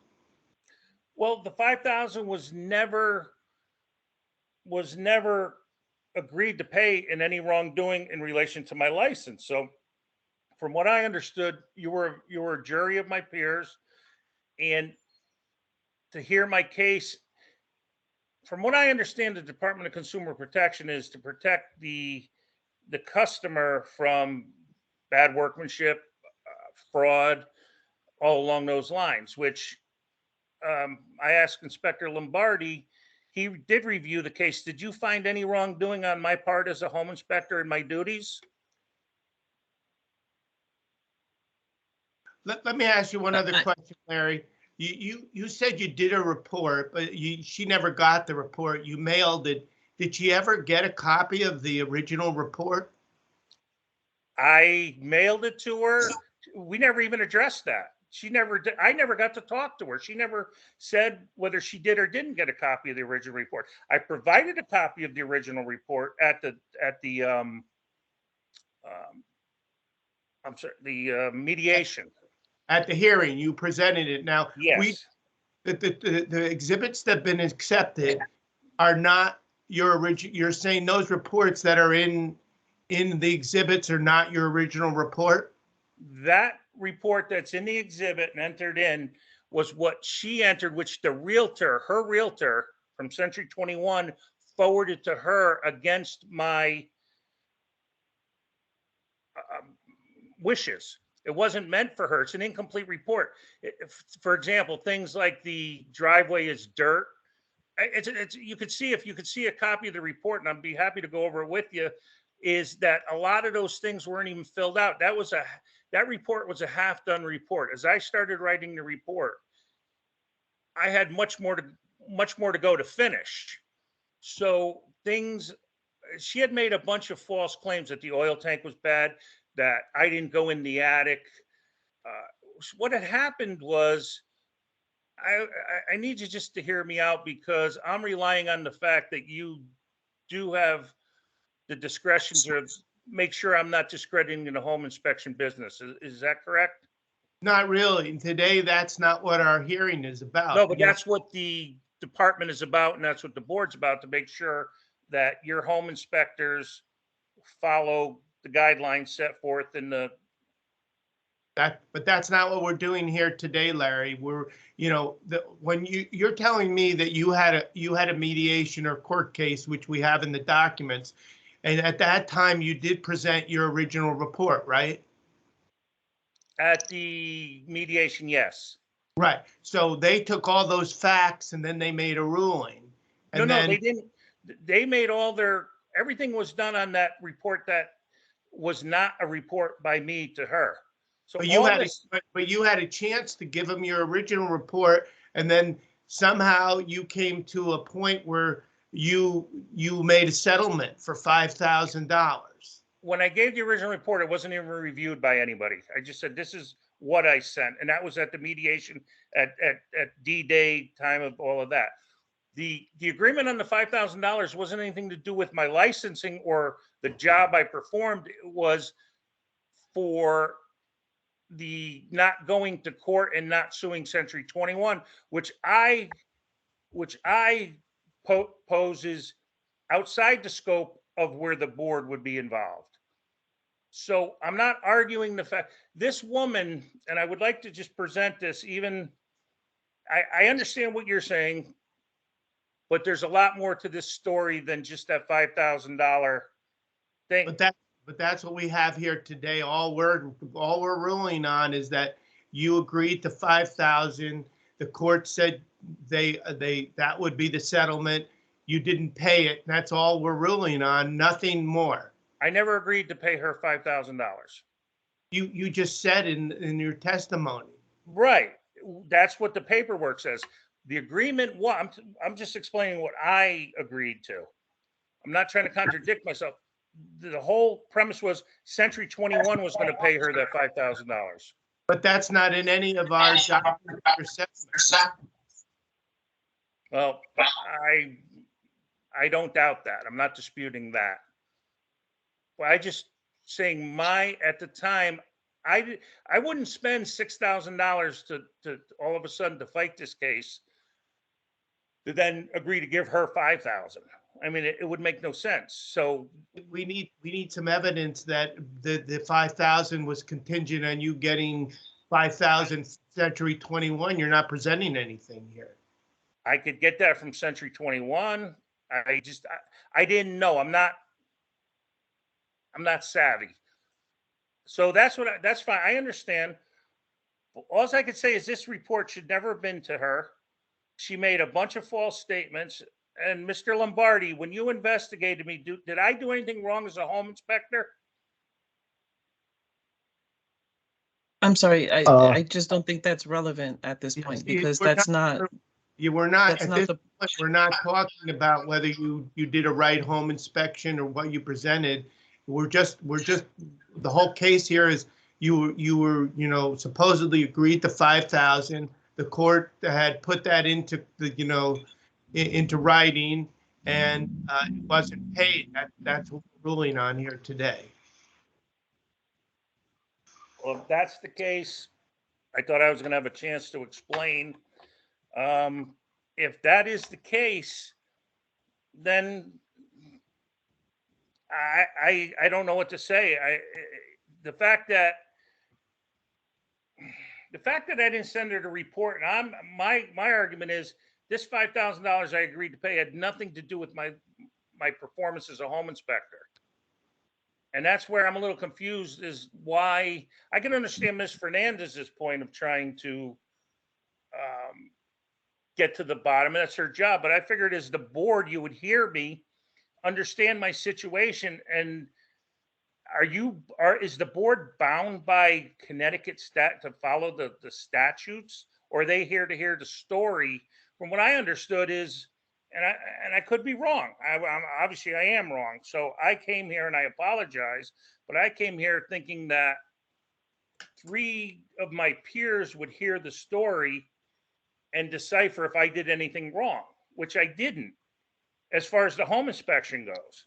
A: Well, the 5,000 was never agreed to pay in any wrongdoing in relation to my license. So from what I understood, you were a jury of my peers, and to hear my case, from what I understand, the Department of Consumer Protection is to protect the customer from bad workmanship, fraud, all along those lines, which I asked Inspector Lombardi. He did review the case. Did you find any wrongdoing on my part as a home inspector in my duties?
B: Let me ask you one other question, Larry. You said you did a report, but she never got the report. You mailed it. Did she ever get a copy of the original report?
A: I mailed it to her. We never even addressed that. She never did. I never got to talk to her. She never said whether she did or didn't get a copy of the original report. I provided a copy of the original report at the mediation.
B: At the hearing, you presented it. Now,
A: Yes.
B: The exhibits that have been accepted are not your original. You're saying those reports that are in the exhibits are not your original report?
A: That report that's in the exhibit and entered in was what she entered, which her realtor from Century 21 forwarded to her against my wishes. It wasn't meant for her. It's an incomplete report. For example, things like the driveway is dirt. You could see, if you could see a copy of the report, and I'd be happy to go over it with you, is that a lot of those things weren't even filled out. That report was a half-done report. As I started writing the report, I had much more to go to finish. So things, she had made a bunch of false claims that the oil tank was bad, that I didn't go in the attic. What had happened was, I need you just to hear me out, because I'm relying on the fact that you do have the discretion to make sure I'm not discrediting the home inspection business. Is that correct?
B: Not really. And today, that's not what our hearing is about.
A: No, but that's what the department is about, and that's what the board's about, to make sure that your home inspectors follow the guidelines set forth in the.
B: But that's not what we're doing here today, Larry. We're, when you're telling me that you had a mediation or court case, which we have in the documents, and at that time you did present your original report, right?
A: At the mediation, yes.
B: Right. So they took all those facts and then they made a ruling. And
A: No,
B: then,
A: they didn't. They made everything was done on that report that was not a report by me to her. So
B: but you had a chance to give them your original report, and then somehow you came to a point where you made a settlement for $5,000.
A: When I gave the original report, it wasn't even reviewed by anybody. I just said, this is what I sent. And that was at the mediation at D-Day time of all of that. The agreement on the $5,000 wasn't anything to do with my licensing or the job I performed. It was for the not going to court and not suing Century 21, which I poses outside the scope of where the board would be involved. So I'm not arguing the fact this woman, and I would like to just present this, even I understand what you're saying, but there's a lot more to this story than just that $5,000 thing.
B: But that's what we have here today. All we're ruling on is that you agreed to $5,000. The court said that would be the settlement. You didn't pay it. That's all we're ruling on, nothing more.
A: I never agreed to pay her $5,000.
B: You just said in your testimony.
A: Right. That's what the paperwork says. The agreement, I'm just explaining what I agreed to. I'm not trying to contradict myself. The whole premise was Century 21 was going to pay her that $5,000.
B: But that's not in any of our documents.
A: Well, I don't doubt that. I'm not disputing that. But I just saying at the time, I wouldn't spend $6,000 to all of a sudden to fight this case, to then agree to give her $5,000. I mean, it would make no sense. So
B: we need some evidence that the 5,000 was contingent on you getting 5,000 Century 21. You're not presenting anything here.
A: I could get that from Century 21. I didn't know. I'm not savvy. So that's fine. I understand. All I could say is this report should never have been to her. She made a bunch of false statements. And Mr. Lombardi, when you investigated me, did I do anything wrong as a home inspector?
C: I'm sorry, I just don't think that's relevant at this point, because that's not.
B: You were not,
C: That's
B: at
C: not
B: this
C: the.
B: point, we're not talking about whether you did a right home inspection or what you presented. We're just, the whole case here is you were, supposedly agreed to 5,000. The court had put that into the, into writing, and it wasn't paid. That's what we're ruling on here today.
A: Well, if that's the case, I thought I was going to have a chance to explain. If that is the case, then I don't know what to say. The fact that I didn't send her the report, and my argument is this $5,000 I agreed to pay had nothing to do with my performance as a home inspector. And that's where I'm a little confused, is why. I can understand Ms. Fernandez's point of trying to get to the bottom, and that's her job. But I figured as the board, you would hear me, understand my situation. And is the board bound by Connecticut to follow the statutes, or are they here to hear the story? From what I understood is and I could be wrong. I'm obviously I am wrong. So I came here and I apologize, but I came here thinking that 3 of my peers would hear the story and decipher if I did anything wrong, which I didn't, as far as the home inspection goes.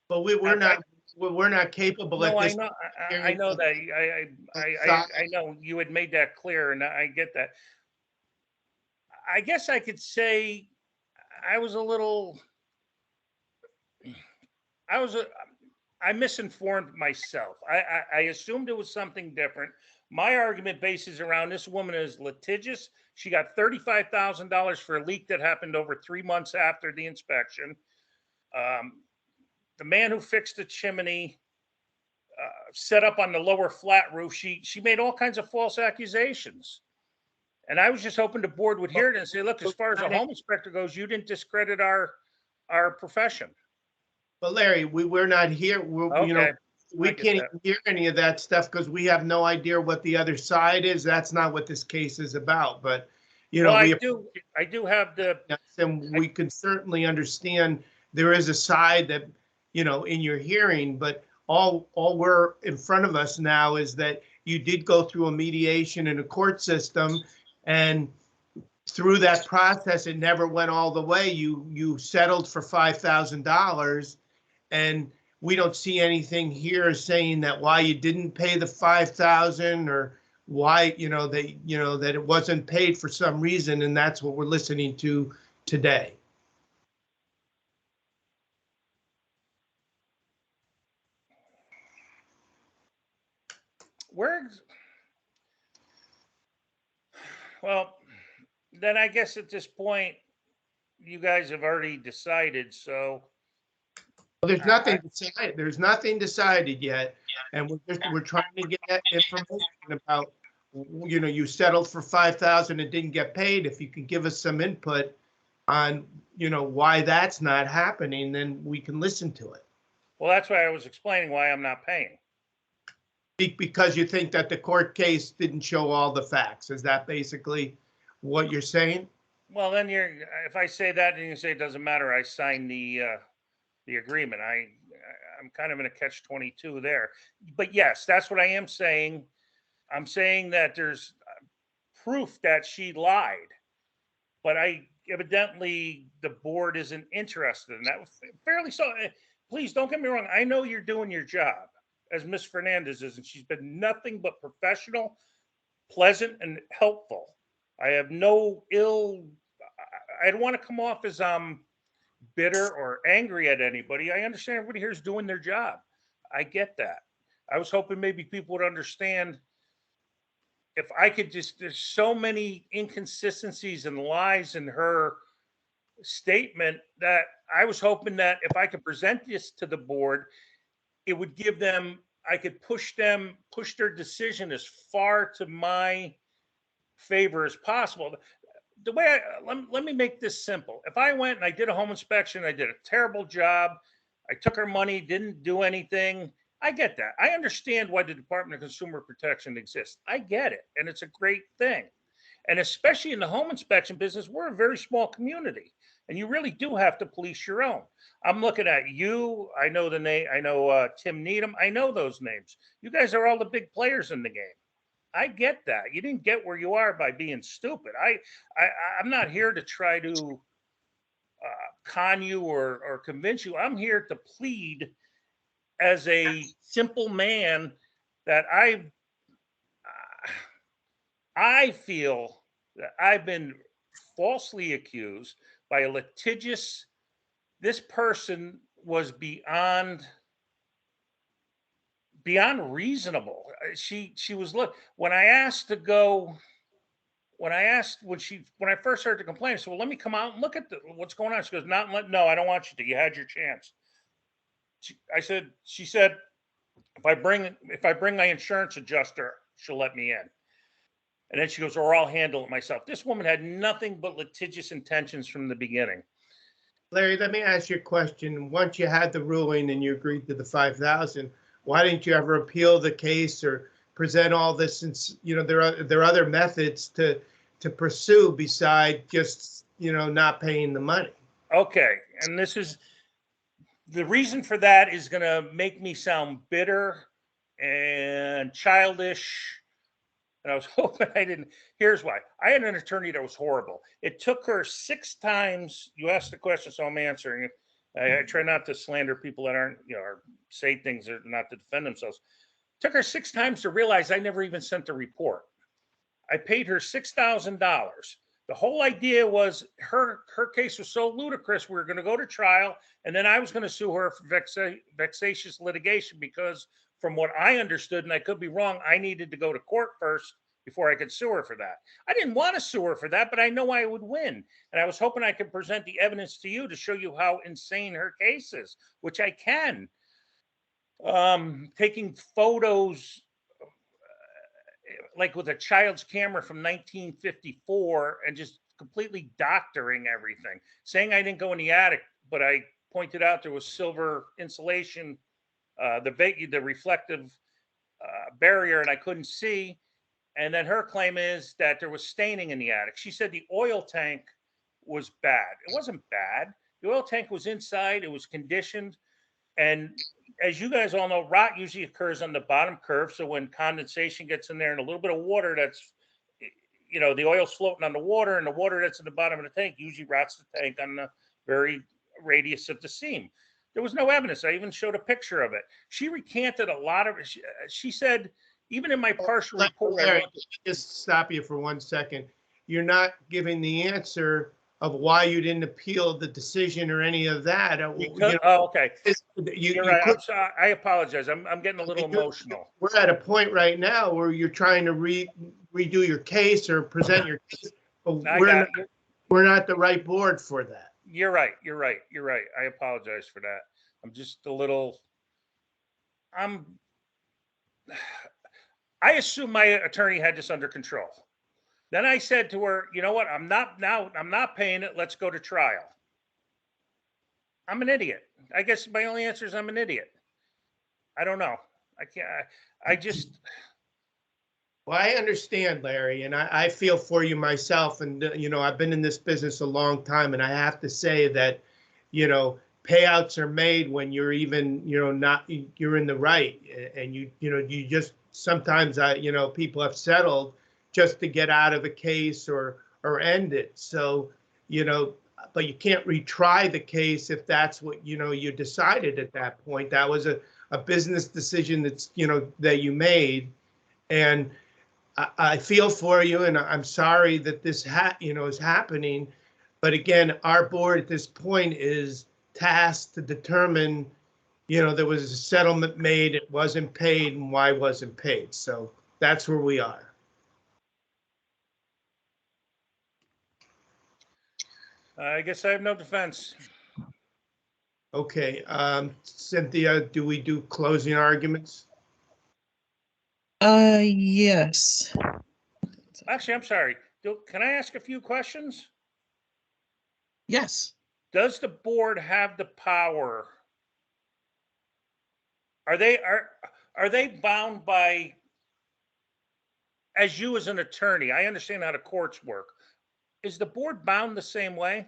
B: But we're not capable at
A: No, I
B: this.
A: know, I know that, I know you had made that clear, and I get that. I guess I could say I was a little, I misinformed myself. I assumed it was something different. My argument bases around this woman is litigious. She got $35,000 for a leak that happened over 3 months after the inspection. The man who fixed the chimney set up on the lower flat roof. She made all kinds of false accusations. And I was just hoping the board would hear it and say, look, as far as a home inspector goes, you didn't discredit our profession.
B: But Larry, we're not here.
A: Okay.
B: We
A: I get
B: can't
A: that.
B: even hear any of that stuff because we have no idea what the other side is. That's not what this case is about. But,
A: Well, I do have the,
B: and we can certainly understand there is a side that, in your hearing, but all we're in front of us now is that you did go through a mediation in a court system, and through that process, it never went all the way. You settled for $5,000, and we don't see anything here saying that why you didn't pay the $5,000 or why, that it wasn't paid for some reason, and that's what we're listening to today.
A: well, then I guess at this point, you guys have already decided, so.
B: Well, there's nothing decided. There's nothing decided yet, and we're trying to get that information about, you settled for $5,000 and didn't get paid. If you can give us some input on, why that's not happening, then we can listen to it.
A: Well, that's why I was explaining why I'm not paying.
B: Because you think that the court case didn't show all the facts. Is that basically what you're saying?
A: Well, then if I say that, then you say it doesn't matter. I signed the agreement. I'm kind of in a catch-22 there. But yes, that's what I am saying. I'm saying that there's proof that she lied, but evidently the board isn't interested in that. Fairly so. Please don't get me wrong. I know you're doing your job, as Miss Fernandez is, and she's been nothing but professional, pleasant, and helpful. I have no I don't want to come off as bitter or angry at anybody. I understand everybody here is doing their job. I get that. I was hoping maybe people would understand if I could there's so many inconsistencies and lies in her statement that I was hoping that if I could present this to the board, it would give them, I could push their decision as far to my favor as possible. The way let me make this simple. If I went and I did a home inspection, I did a terrible job, I took her money, didn't do anything, I get that. I understand why the Department of Consumer Protection exists. I get it. And it's a great thing. And especially in the home inspection business, we're a very small community. And you really do have to police your own. I'm looking at you. I know the name. I know Tim Needham. I know those names. You guys are all the big players in the game. I get that. You didn't get where you are by being stupid. I'm not here to try to con you or convince you. I'm here to plead as a simple man that I feel that I've been falsely accused by a litigious. This person was beyond reasonable. She was when I first heard the complaint, I said, well, let me come out and look at what's going on. She goes, no, I don't want you to. You had your chance. She said, if I bring my insurance adjuster, she'll let me in. And then she goes, or I'll handle it myself. This woman had nothing but litigious intentions from the beginning.
B: Larry, let me ask you a question. Once you had the ruling and you agreed to the $5,000, why didn't you ever appeal the case or present all this? Since there are other methods to pursue beside just not paying the money.
A: Okay, and this is, the reason for that is gonna make me sound bitter and childish. And I was hoping I didn't. Here's why. I had an attorney that was horrible. It took her 6 times. You asked the question, so I'm answering it. I try not to slander people that aren't, or say things that are not to defend themselves. It took her 6 times to realize I never even sent a report. I paid her $6,000. The whole idea was her case was so ludicrous. We were going to go to trial, and then I was going to sue her for vexatious litigation because, from what I understood, and I could be wrong, I needed to go to court first before I could sue her for that. I didn't want to sue her for that, but I know I would win, and I was hoping I could present the evidence to you to show you how insane her case is, which I can. Taking photos like with a child's camera from 1954 and just completely doctoring everything, saying I didn't go in the attic, but I pointed out there was silver insulation, the reflective barrier, and I couldn't see. And then her claim is that there was staining in the attic. She said the oil tank was bad. It wasn't bad. The oil tank was inside. It was conditioned. And as you guys all know, rot usually occurs on the bottom curve. So when condensation gets in there and a little bit of water that's, the oil's floating on the water, and the water that's in the bottom of the tank usually rots the tank on the very radius of the seam. There was no evidence. I even showed a picture of it. She recanted a lot of it. She said, even in my partial report,
B: Larry, just stop you for 1 second. You're not giving the answer of why you didn't appeal the decision or any of that.
A: Okay. You're right.
B: Could,
A: I'm sorry. I apologize. I'm getting a little emotional.
B: We're at a point right now where you're trying to redo your case or present your case. But we're not the right board for that.
A: You're right. I apologize for that. I'm just a little. I assume my attorney had this under control. Then I said to her, you know what? I'm not paying it. Let's go to trial. I'm an idiot. I guess my only answer is I'm an idiot. I don't know. I can't. I just.
B: Well, I understand, Larry, and I feel for you myself. And, I've been in this business a long time, and I have to say that, payouts are made when you're even, you're in the right. And you just sometimes, people have settled just to get out of a case or end it. So, but you can't retry the case if that's what, you decided at that point. That was a business decision that's, that you made. And I feel for you, and I'm sorry that this is happening. But again, our board at this point is tasked to determine, there was a settlement made, it wasn't paid, and why wasn't paid. So that's where we are.
A: I guess I have no defense.
B: Okay, Cynthia, do we do closing arguments?
C: Yes.
A: Actually, I'm sorry. Can I ask a few questions?
C: Yes.
A: Does the board have the power? Are they bound by, as you as an attorney, I understand how the courts work. Is the board bound the same way?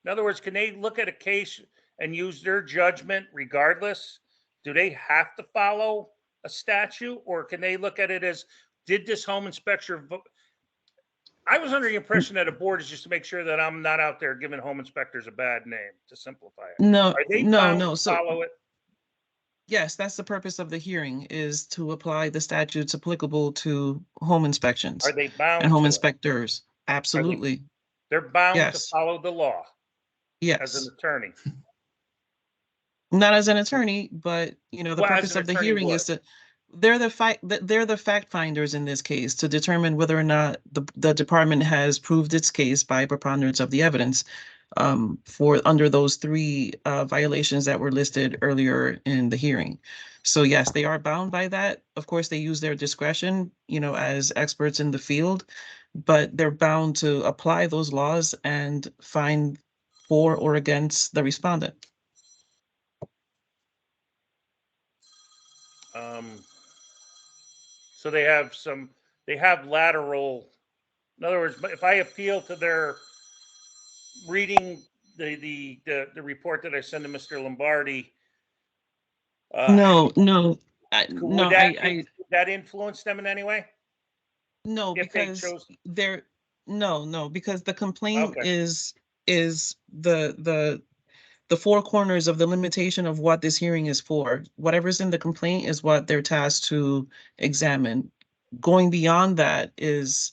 A: In other words, can they look at a case and use their judgment regardless? Do they have to follow a statute, or can they look at it as, did this home inspector I was under the impression that a board is just to make sure that I'm not out there giving home inspectors a bad name, to simplify it.
C: No,
A: Are they
C: no,
A: bound
C: no.
A: to
C: So
A: follow it?
C: yes, that's the purpose of the hearing, is to apply the statutes applicable to home inspections
A: Are they bound
C: and home
A: to it?
C: inspectors. Absolutely.
A: They're bound to
C: Yes.
A: follow the law as
C: Yes.
A: an attorney.
C: Not as an attorney, but the
A: Well, as
C: purpose
A: an
C: of the
A: attorney
C: hearing
A: would.
C: is to, they're the fact finders in this case to determine whether or not the department has proved its case by preponderance of the evidence for under those 3 violations that were listed earlier in the hearing. So yes, they are bound by that. Of course, they use their discretion, as experts in the field, but they're bound to apply those laws and find for or against the respondent.
A: So they have lateral, in other words, if I appeal to their reading the report that I sent to Mr. Lombardi.
C: No, no,
A: Would that influence them in any way?
C: no,
A: If they
C: because
A: chose,
C: no, because the complaint
A: Okay.
C: is the four corners of the limitation of what this hearing is for. Whatever's in the complaint is what they're tasked to examine. Going beyond that is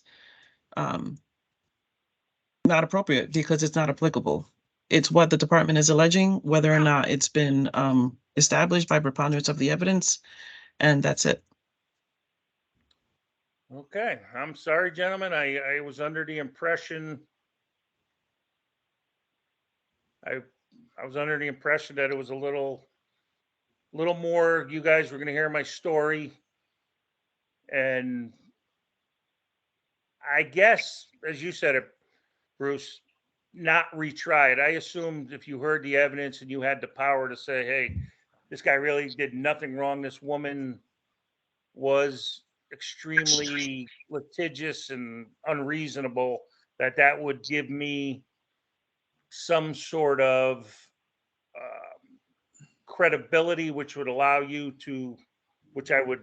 C: not appropriate because it's not applicable. It's what the department is alleging, whether or not it's been established by preponderance of the evidence, and that's it.
A: okay, I'm sorry, gentlemen, I was under the impression I was under the impression that it was a little more, you guys were gonna hear my story. And I guess, as you said it, Bruce, not retry it. I assumed if you heard the evidence and you had the power to say, hey, this guy really did nothing wrong. This woman was extremely litigious and unreasonable, that would give me some sort of credibility, which would allow you to, which I would,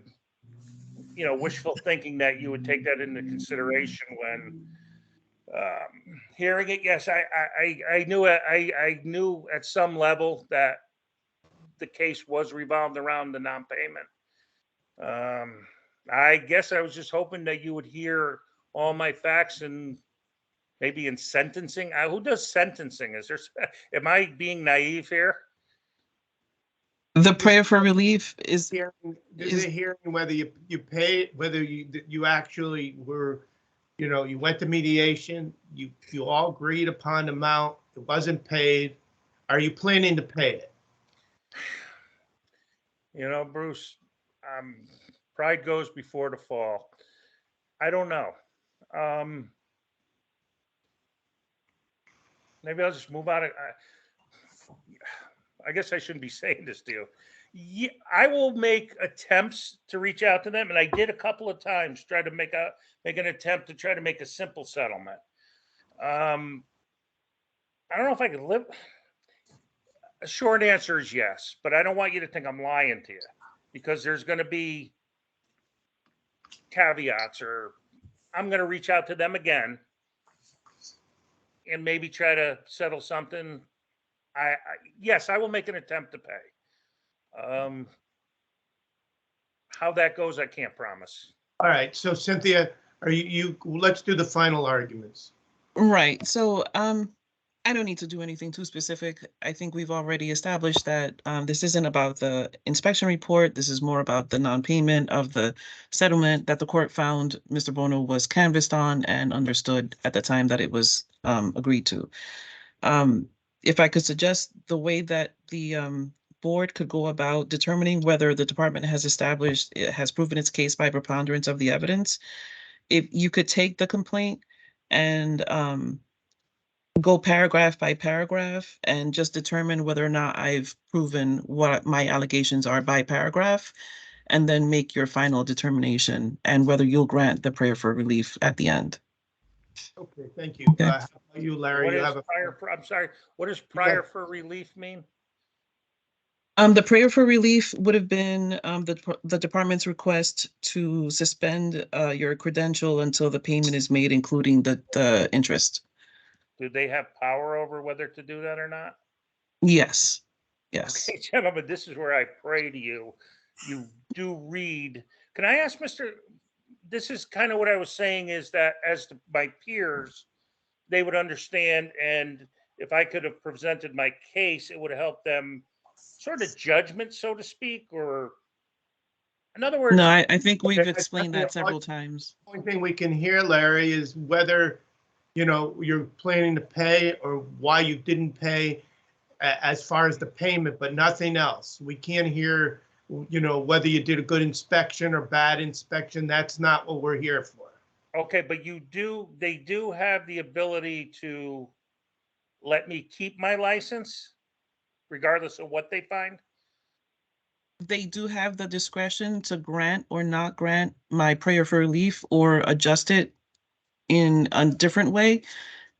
A: wishful thinking that you would take that into consideration when hearing it. Yes, I knew it. I knew at some level that the case was revolved around the non-payment. I guess I was just hoping that you would hear all my facts and maybe in sentencing. Who does sentencing? Am I being naive here?
C: The prayer for relief is
B: There's a hearing whether you pay, whether you actually were, you went to mediation, you all agreed upon the amount, it wasn't paid. Are you planning to pay it?
A: Bruce, pride goes before the fall. I don't know. Maybe I'll just move on. I guess I shouldn't be saying this to you. Yeah, I will make attempts to reach out to them, and I did a couple of times try to make an attempt to try to make a simple settlement. I don't know if I could live. A short answer is yes, but I don't want you to think I'm lying to you, because there's going to be caveats, or I'm going to reach out to them again and maybe try to settle something. Yes, I will make an attempt to pay. How that goes, I can't promise.
B: All right, so Cynthia, let's do the final arguments.
C: right. So I don't need to do anything too specific. I think we've already established that this isn't about the inspection report. This is more about the non-payment of the settlement that the court found Mr. Bono was canvassed on and understood at the time that it was agreed to. If I could suggest the way that the board could go about determining whether the department has proven its case by preponderance of the evidence, if you could take the complaint and go paragraph by paragraph and just determine whether or not I've proven what my allegations are by paragraph, and then make your final determination and whether you'll grant the prayer for relief at the end.
B: Okay, thank you.
C: Okay.
B: How about you, Larry?
A: I'm sorry. What does prior for relief mean?
C: The prayer for relief would have been the department's request to suspend your credential until the payment is made, including the interest.
A: Do they have power over whether to do that or not?
C: Yes. Yes.
A: Okay, gentlemen, this is where I pray to you. You do read. Can I ask Mr. This is kind of what I was saying, is that as to my peers, they would understand, and if I could have presented my case, it would have helped them sort of judgment, so to speak, or in other words.
C: No, I think we've
B: Okay,
C: explained that several times.
B: The only thing we can hear, Larry, is whether, you're planning to pay or why you didn't pay as far as the payment, but nothing else. We can't hear, whether you did a good inspection or bad inspection. That's not what we're here for.
A: Okay, but they do have the ability to let me keep my license regardless of what they find?
C: They do have the discretion to grant or not grant my prayer for relief or adjust it in a different way.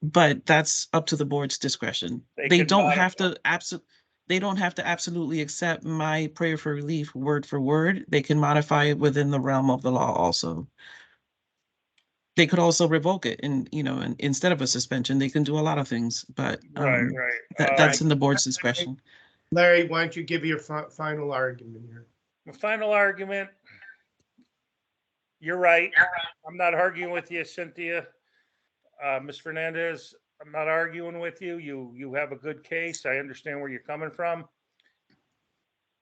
C: But that's up to the board's discretion.
A: They
C: They
A: can
C: don't have
A: modify.
C: to they don't have to absolutely accept my prayer for relief word for word. They can modify it within the realm of the law also. They could also revoke it and, and instead of a suspension, they can do a lot of things, but
A: Right, right.
C: that's in the board's discretion.
B: Larry, why don't you give your final argument here?
A: My final argument, you're right. I'm not arguing with you, Cynthia. Ms. Fernandez, I'm not arguing with you. You have a good case. I understand where you're coming from.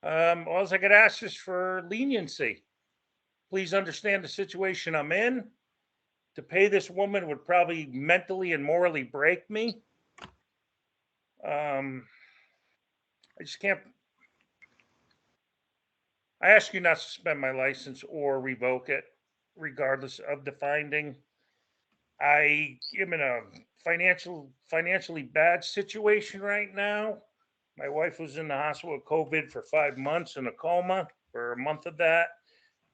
A: All I could ask is for leniency. Please understand the situation I'm in. To pay this woman would probably mentally and morally break me. I just can't. I ask you not to suspend my license or revoke it, regardless of the finding. I am in a financially bad situation right now. My wife was in the hospital with COVID for 5 months in a coma for a month of that.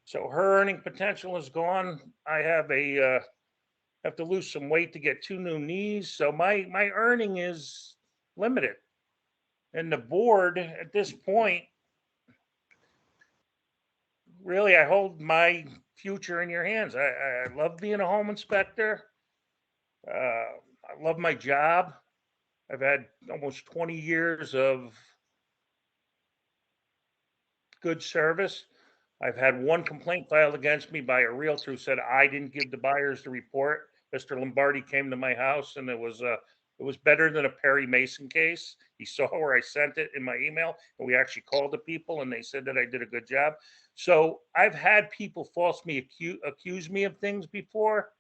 A: So her earning potential is gone. I have have to lose some weight to get 2 new knees. So my earning is limited. And the board at this point, really, I hold my future in your hands. I love being a home inspector. I love my job. I've had almost 20 years of good service. I've had one complaint filed against me by a realtor who said I didn't give the buyers the report. Mr. Lombardi came to my house, and it was better than a Perry Mason case. He saw where I sent it in my email, and we actually called the people, and they said that I did a good job. So I've had people falsely accuse me of things before,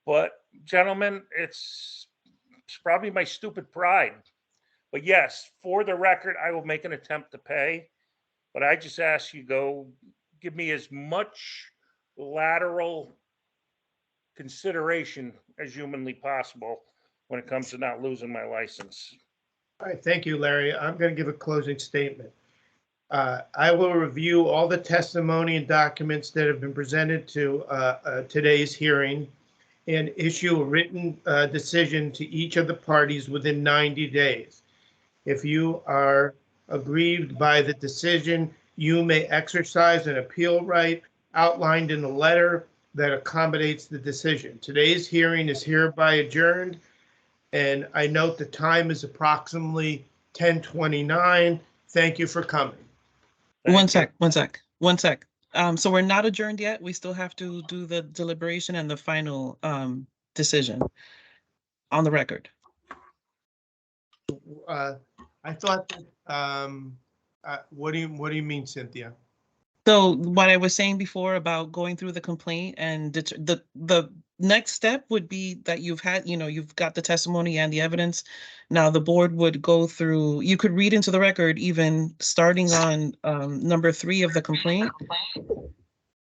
A: but gentlemen, it's probably my stupid pride. But yes, for the record, I will make an attempt to pay. But I just ask you go give me as much lateral consideration as humanly possible when it comes to not losing my license.
B: All right, thank you, Larry. I'm going to give a closing statement. I will review all the testimony and documents that have been presented to today's hearing and issue a written decision to each of the parties within 90 days. If you are aggrieved by the decision, you may exercise an appeal right outlined in the letter that accommodates the decision. Today's hearing is hereby adjourned, and I note the time is approximately 10:29. Thank you for coming.
C: One sec. So we're not adjourned yet. We still have to do the deliberation and the final decision on the record.
B: I thought that, what do you mean, Cynthia?
C: So what I was saying before about going through the complaint and the next step would be that you've got the testimony and the evidence. Now the board would go through, you could read into the record even starting on number 3 of the complaint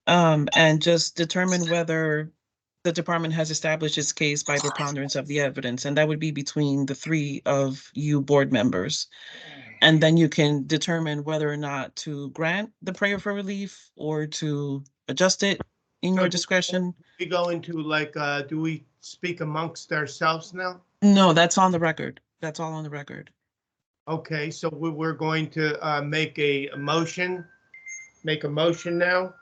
C: and just determine whether the department has established its case by preponderance of the evidence. And that would be between the 3 of you board members. And then you can determine whether or not to grant the prayer for relief or to adjust it in your discretion.
B: We go into do we speak amongst ourselves now?
C: No, that's on the record. That's all on the record.
B: Okay, so we're going to make a motion now.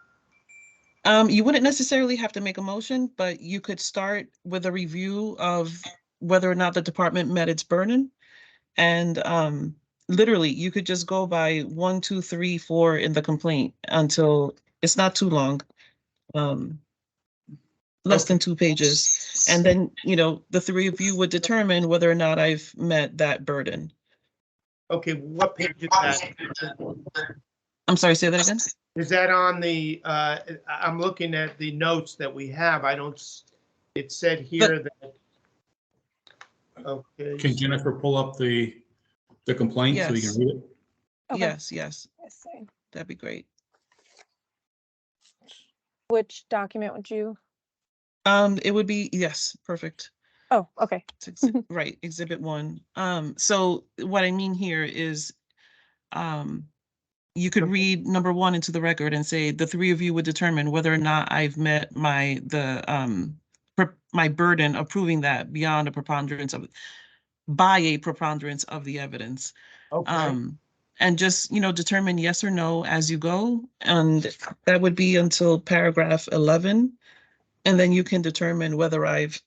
C: You wouldn't necessarily have to make a motion, but you could start with a review of whether or not the department met its burden. And literally, you could just go by 1, 2, 3, 4 in the complaint until it's not too long, less than 2 pages. And then, the 3 of you would determine whether or not I've met that burden.
B: Okay, what page is that?
C: I'm sorry, say that again?
B: Is that on the, I'm looking at the notes that we have. It said here that. Okay.
F: Can Jennifer pull up the complaint so we can
C: Yes.
F: read it?
G: Okay.
C: Yes,
G: Let's see.
C: that'd be great.
G: Which document would you?
C: It would be, yes, perfect.
G: Oh, okay.
C: Right, exhibit 1. So what I mean here is, you could read number 1 into the record and say the 3 of you would determine whether or not I've met the my burden of proving that beyond a preponderance of, by a preponderance of the evidence.
B: Okay,
C: And just, determine yes or no as you go. And that would be until paragraph 11. And then you can determine whether I've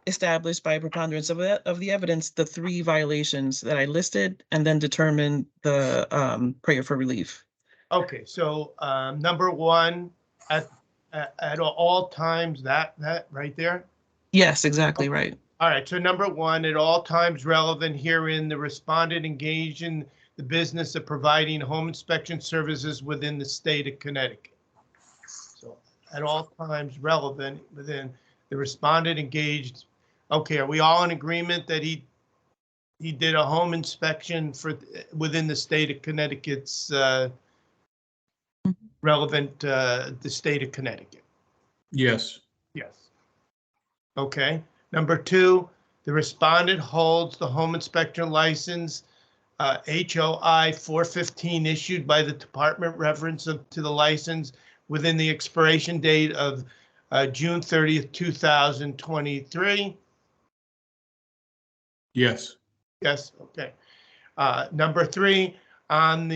C: established by preponderance of the evidence the 3 violations that I listed, and then determine the prayer for relief.
B: okay, so, number 1, at all times, that right there?
C: Yes, exactly right.
B: All right, so number 1, at all times relevant herein, the respondent engaged in the business of providing home inspection services within the state of Connecticut. So at all times relevant within the respondent engaged. Okay, are we all in agreement that he did a home inspection within the state of Connecticut's relevant, the state of Connecticut?
F: Yes.
B: Yes. Okay. Number 2, the respondent holds the home inspection license, HOI 415, issued by the department reference to the license within the expiration date of June 30th, 2023.
F: Yes.
B: Yes. Okay. Number 3, on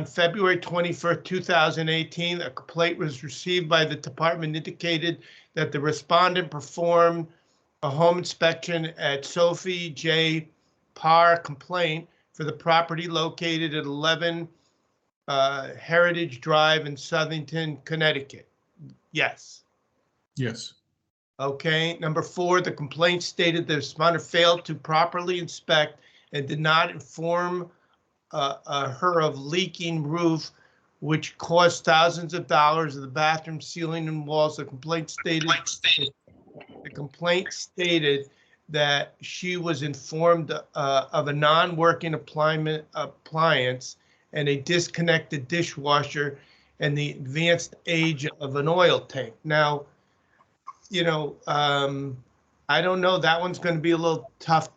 B: February 21st, 2018, a complaint was received by the department indicated that the respondent performed a home inspection at Sophie J. Parr complaint for the property located at 11 Heritage Drive in Southington, Connecticut. Yes.
F: Yes.
B: Okay. Number 4, the complaint stated the respondent failed to properly inspect and did not inform her of leaking roof, which cost thousands of dollars of the bathroom ceiling and walls. The complaint stated that she was informed of a non-working appliance and a disconnected dishwasher and the advanced age of an oil tank. Now, I don't know, that one's going to be a little tough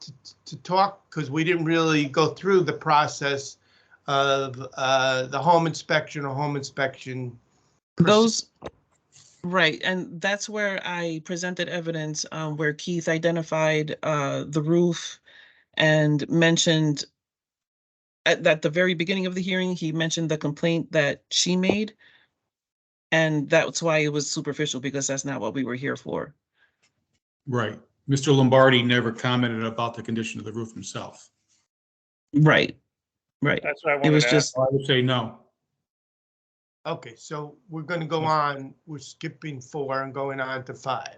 B: to talk because we didn't really go through the process of the home inspection or home inspection.
C: Those, right, and that's where I presented evidence where Keith identified the roof and mentioned at the very beginning of the hearing, he mentioned the complaint that she made. And that's why it was superficial, because that's not what we were here for.
F: Right. Mr. Lombardi never commented about the condition of the roof himself.
C: Right, right.
A: That's what I
C: It
A: wanted
C: was
A: to
C: just,
F: I would say no.
B: Okay, so we're going to go on. We're skipping 4 and going on to 5.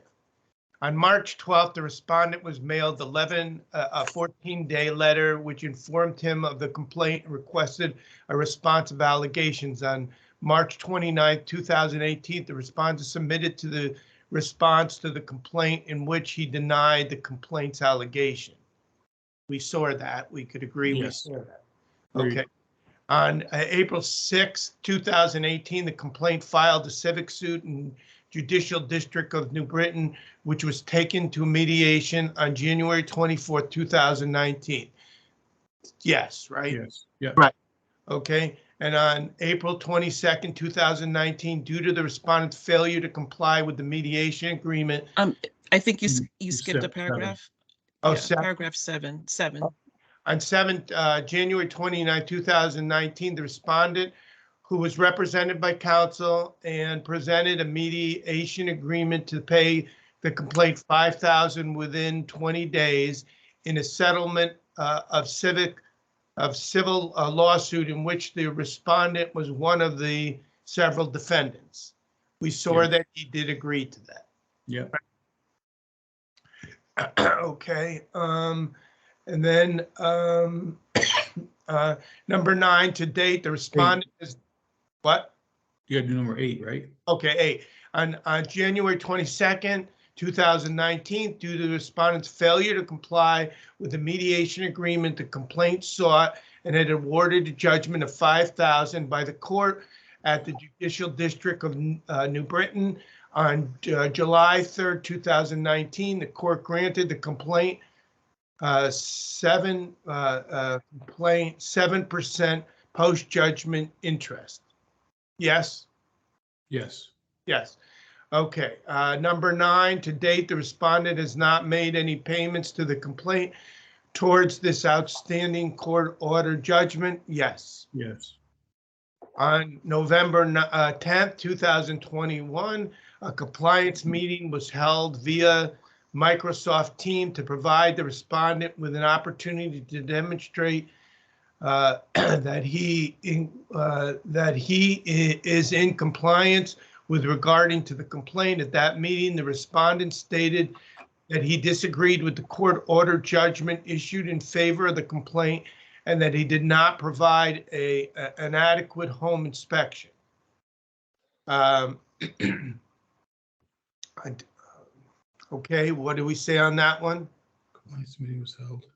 B: On March 12th, the respondent was mailed a 14-day letter which informed him of the complaint and requested a response of allegations. On March 29th, 2018, the respondent submitted to the response to the complaint in which he denied the complaint's allegation. We saw that. We could agree.
F: Yes.
B: We saw that.
F: Agreed.
B: Okay. On April 6th, 2018, the complaint filed a civic suit in Judicial District of New Britain, which was taken to mediation on January 24th, 2019. Yes, right?
F: Yes. Yeah.
B: Right. Okay. And on April 22nd, 2019, due to the respondent's failure to comply with the mediation agreement.
C: I think you skipped a
F: Seven.
C: paragraph.
B: Oh,
C: Yeah, paragraph 7.
B: On January 29, 2019, the respondent, who was represented by counsel and presented a mediation agreement to pay the complaint $5,000 within 20 days in a settlement of civil lawsuit in which the respondent was one of the several defendants. We saw that he did agree to that.
F: Yeah.
B: Okay. And then number 9, to date, the respondent is what?
F: You got to do number 8, right?
B: Okay, 8. On January 22nd, 2019, due to the respondent's failure to comply with the mediation agreement, the complaint sought and had awarded a judgment of $5,000 by the court at the Judicial District of New Britain. On July 3rd, 2019, the court granted the complaint 7% post-judgment interest. Yes?
F: Yes.
B: Yes. Okay, number 9, to date, the respondent has not made any payments to the complaint towards this outstanding court order judgment. Yes.
F: Yes.
B: On November 10th, 2021, a compliance meeting was held via Microsoft Teams to provide the respondent with an opportunity to demonstrate that he is in compliance with regarding to the complaint. At that meeting, the respondent stated that he disagreed with the court order judgment issued in favor of the complaint and that he did not provide an adequate home inspection. Okay, what do we say on that one?
F: Compliance meeting was held.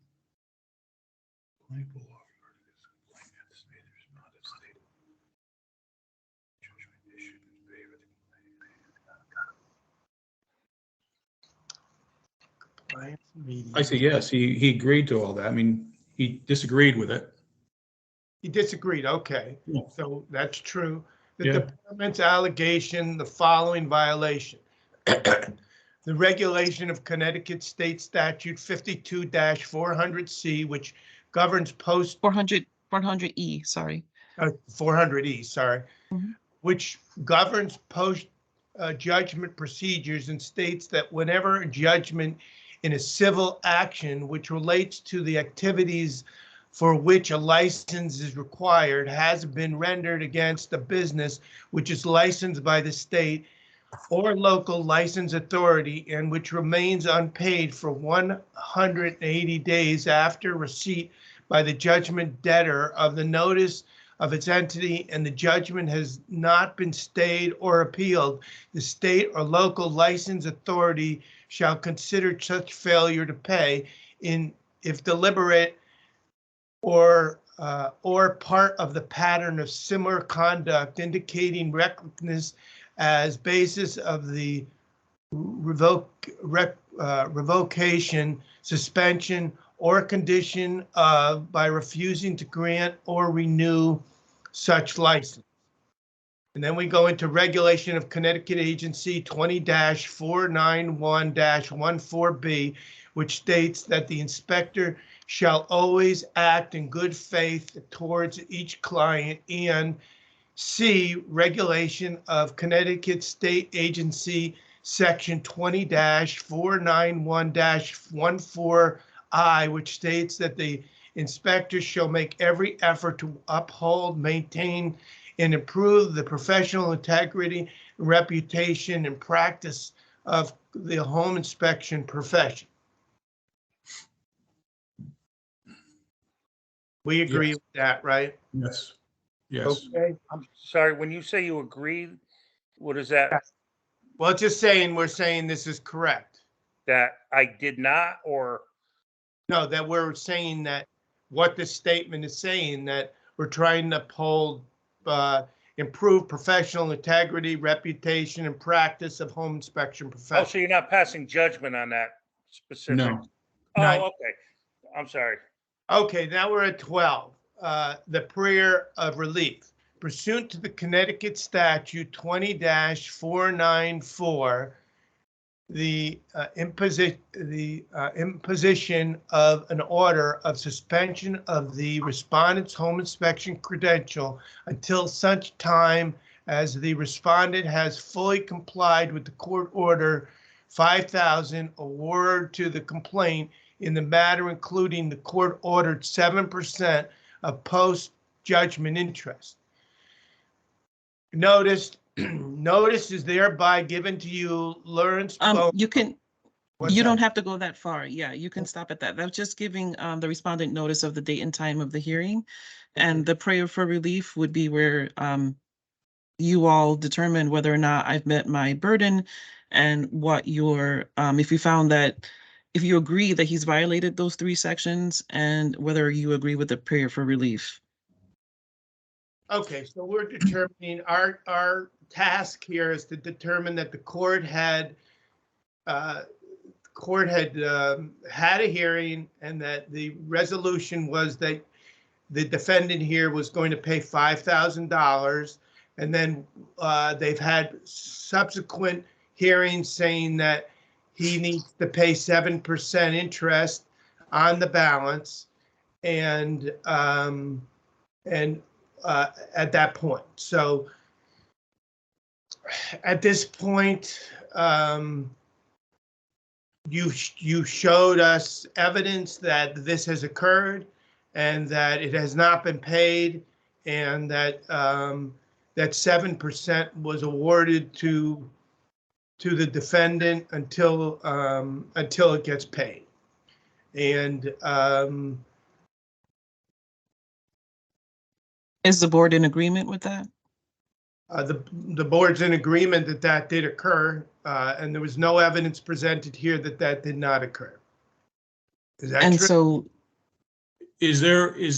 F: Complaint will offer complaint anticipated respondent stated. Judgment issued in favor of the
B: Compliance meeting.
F: I say yes, he agreed to all that. I mean, he disagreed with it.
B: He disagreed, okay,
F: Yeah.
B: so that's true. The
F: Yeah.
B: department's allegation, the following violation. The regulation of Connecticut State Statute 52-400C, which governs post
C: 400E, sorry.
B: 400E, sorry,
C: Mhm.
B: which governs post judgment procedures and states that whenever a judgment in a civil action which relates to the activities for which a license is required has been rendered against a business which is licensed by the state or local license authority and which remains unpaid for 180 days after receipt by the judgment debtor of the notice of its entity and the judgment has not been stayed or appealed, the state or local license authority shall consider such failure to pay if deliberate or part of the pattern of similar conduct indicating recklessness as basis of the revocation, suspension, or condition of by refusing to grant or renew such license. And then we go into regulation of Connecticut Agency 20-491-14B, which states that the inspector shall always act in good faith towards each client, and C, regulation of Connecticut State Agency Section 20-491-14I, which states that the inspector shall make every effort to uphold, maintain, and improve the professional integrity, reputation, and practice of the home inspection profession. We agree
F: Yes.
B: with that, right?
F: Yes. Yes.
B: Okay.
A: I'm sorry, when you say you agree, what is that?
B: Well, just saying, we're saying this is correct.
A: That I did not, or
B: No, that we're saying that what this statement is saying, that we're trying to uphold, improve professional integrity, reputation, and practice of home inspection
A: oh, so
B: profession.
A: you're not passing judgment on that specific?
F: No.
A: Oh,
B: Not-
A: okay. I'm sorry.
B: Okay, now we're at 12, the prayer of relief. Pursuant to the Connecticut statute 20-494, the imposition of an order of suspension of the respondent's home inspection credential until such time as the respondent has fully complied with the court order 5,000 award to the complaint in the matter, including the court ordered 7% of post-judgment interest. Notice is thereby given to you, Lawrence.
C: You can,
B: What's
C: you don't
B: that?
C: have to go that far. Yeah, you can stop at that. That's just giving the respondent notice of the date and time of the hearing. And the prayer for relief would be where you all determine whether or not I've met my burden and what your, if you found that, if you agree that he's violated those 3 sections and whether you agree with the prayer for relief.
B: Okay, so we're determining, our task here is to determine that the court had had a hearing and that the resolution was that the defendant here was going to pay $5,000, and then they've had subsequent hearing saying that he needs to pay 7% interest on the balance and at that point. So at this point, you showed us evidence that this has occurred and that it has not been paid, and that that 7% was awarded to the defendant until it gets paid. And
C: Is the board in agreement with that?
B: the board's in agreement that that did occur, and there was no evidence presented here that that did not occur. Is that
C: And
B: true?
C: so,
F: Is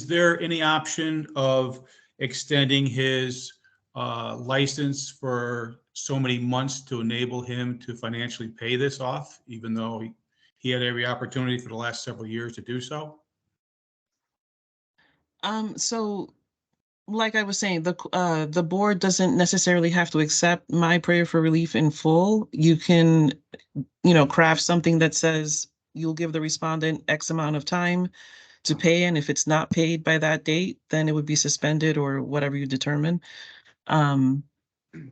F: there any option of extending his license for so many months to enable him to financially pay this off, even though he had every opportunity for the last several years to do so?
C: so like I was saying, the board doesn't necessarily have to accept my prayer for relief in full. You can, craft something that says you'll give the respondent X amount of time to pay, and if it's not paid by that date, then it would be suspended or whatever you determine.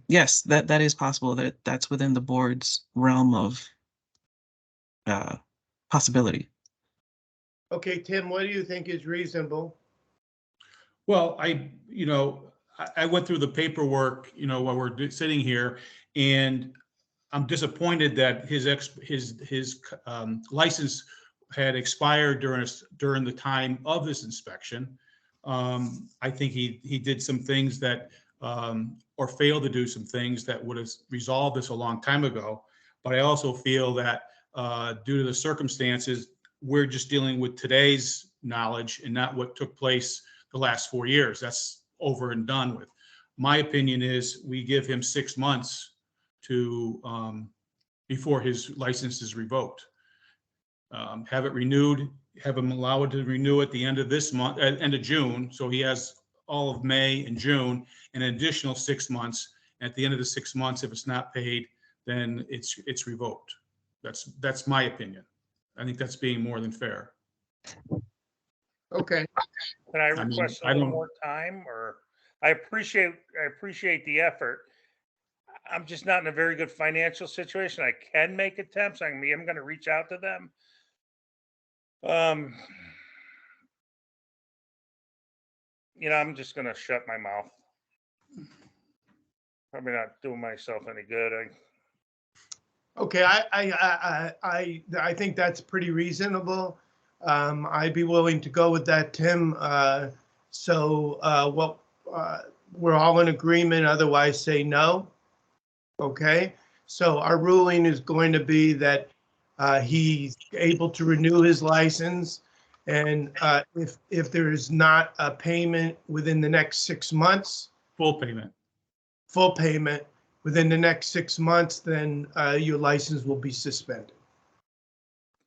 C: Yes, that is possible. That's within the board's realm of possibility.
B: Okay, Tim, what do you think is reasonable?
F: Well, I went through the paperwork, while we're sitting here, and I'm disappointed that his license had expired during the time of this inspection. I think he did some things that, or failed to do some things that would have resolved this a long time ago. But I also feel that due to the circumstances, we're just dealing with today's knowledge and not what took place the last 4 years. That's over and done with. My opinion is we give him 6 months to before his license is revoked. Have it renewed, have him allowed to renew at the end of this month, end of June. So he has all of May and June, and an additional 6 months. At the end of the 6 months, if it's not paid, then it's revoked. That's my opinion. I think that's being more than fair.
B: Okay,
A: Can I
F: mean,
A: request a
F: I
A: little
F: don't-
A: more time, or I appreciate the effort. I'm just not in a very good financial situation. I can make attempts. I'm going to reach out to them. I'm just going to shut my mouth. Probably not doing myself any good.
B: okay, I think that's pretty reasonable. I'd be willing to go with that, Tim. We're all in agreement, otherwise say no. Okay, so our ruling is going to be that he's able to renew his license, and if there is not a payment within the next 6 months,
F: Full payment.
B: full payment within the next 6 months, then your license will be suspended.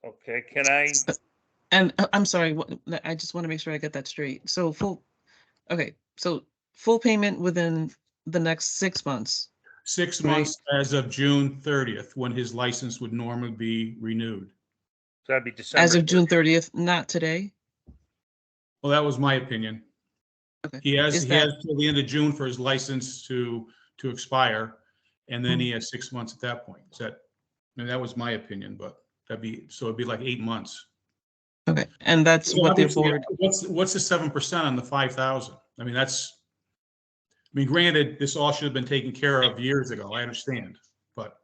A: Okay, can I?
C: And I'm sorry, I just want to make sure I get that straight. So full payment within the next 6 months.
F: 6
C: Right.
F: months as of June 30th, when his license would normally be renewed.
A: So that'd be December.
C: As of June 30th, not today.
F: Well, that was my opinion.
C: Okay.
F: He has
C: Is
F: he
C: that-
F: has till the end of June for his license to expire, and then he has 6 months at that point. That was my opinion, but it'd be like 8 months.
C: Okay, and that's
F: So
C: what the
F: obviously,
C: board,
F: what's the 7% on the 5,000? Granted, this all should have been taken care of years ago. I understand, but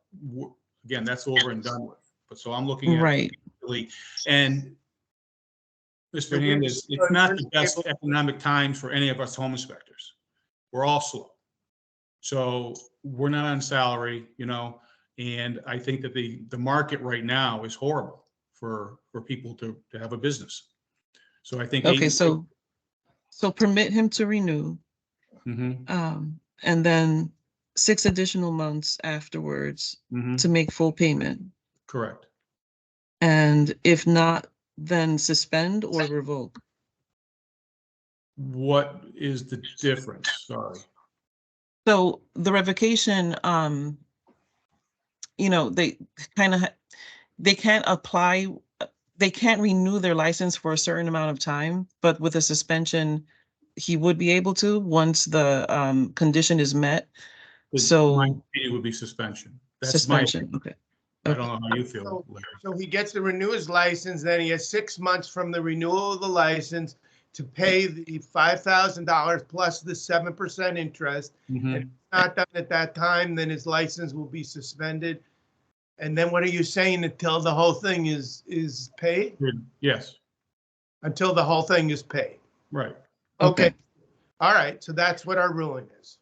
F: again, that's over and done with. But so I'm looking at
C: right,
F: and Mr. Hernandez, it's not the best economic times for any of us home inspectors. We're all slow. So we're not on salary, and I think that the market right now is horrible for people to have a business. So I think.
C: okay, so permit him to renew,
F: Mhm,
C: and then 6 additional months afterwards
F: mhm,
C: to make full payment.
F: correct.
C: And if not, then suspend or revoke.
F: What is the difference? Sorry.
C: So the revocation, you know, they kind of, they can't apply, they can't renew their license for a certain amount of time, but with a suspension, he would be able to once the condition is met.
F: My
C: So
F: opinion would be suspension. That's my,
C: suspension, okay.
F: I don't know how you feel,
B: So-
F: Larry.
B: So he gets to renew his license, then he has 6 months from the renewal of the license to pay the $5,000 plus the 7% interest.
F: Mhm.
B: If it's not done at that time, then his license will be suspended. And then what are you saying until the whole thing is paid?
F: Yes,
B: Until the whole thing is paid?
F: right.
B: Okay. All right, so that's what our ruling is.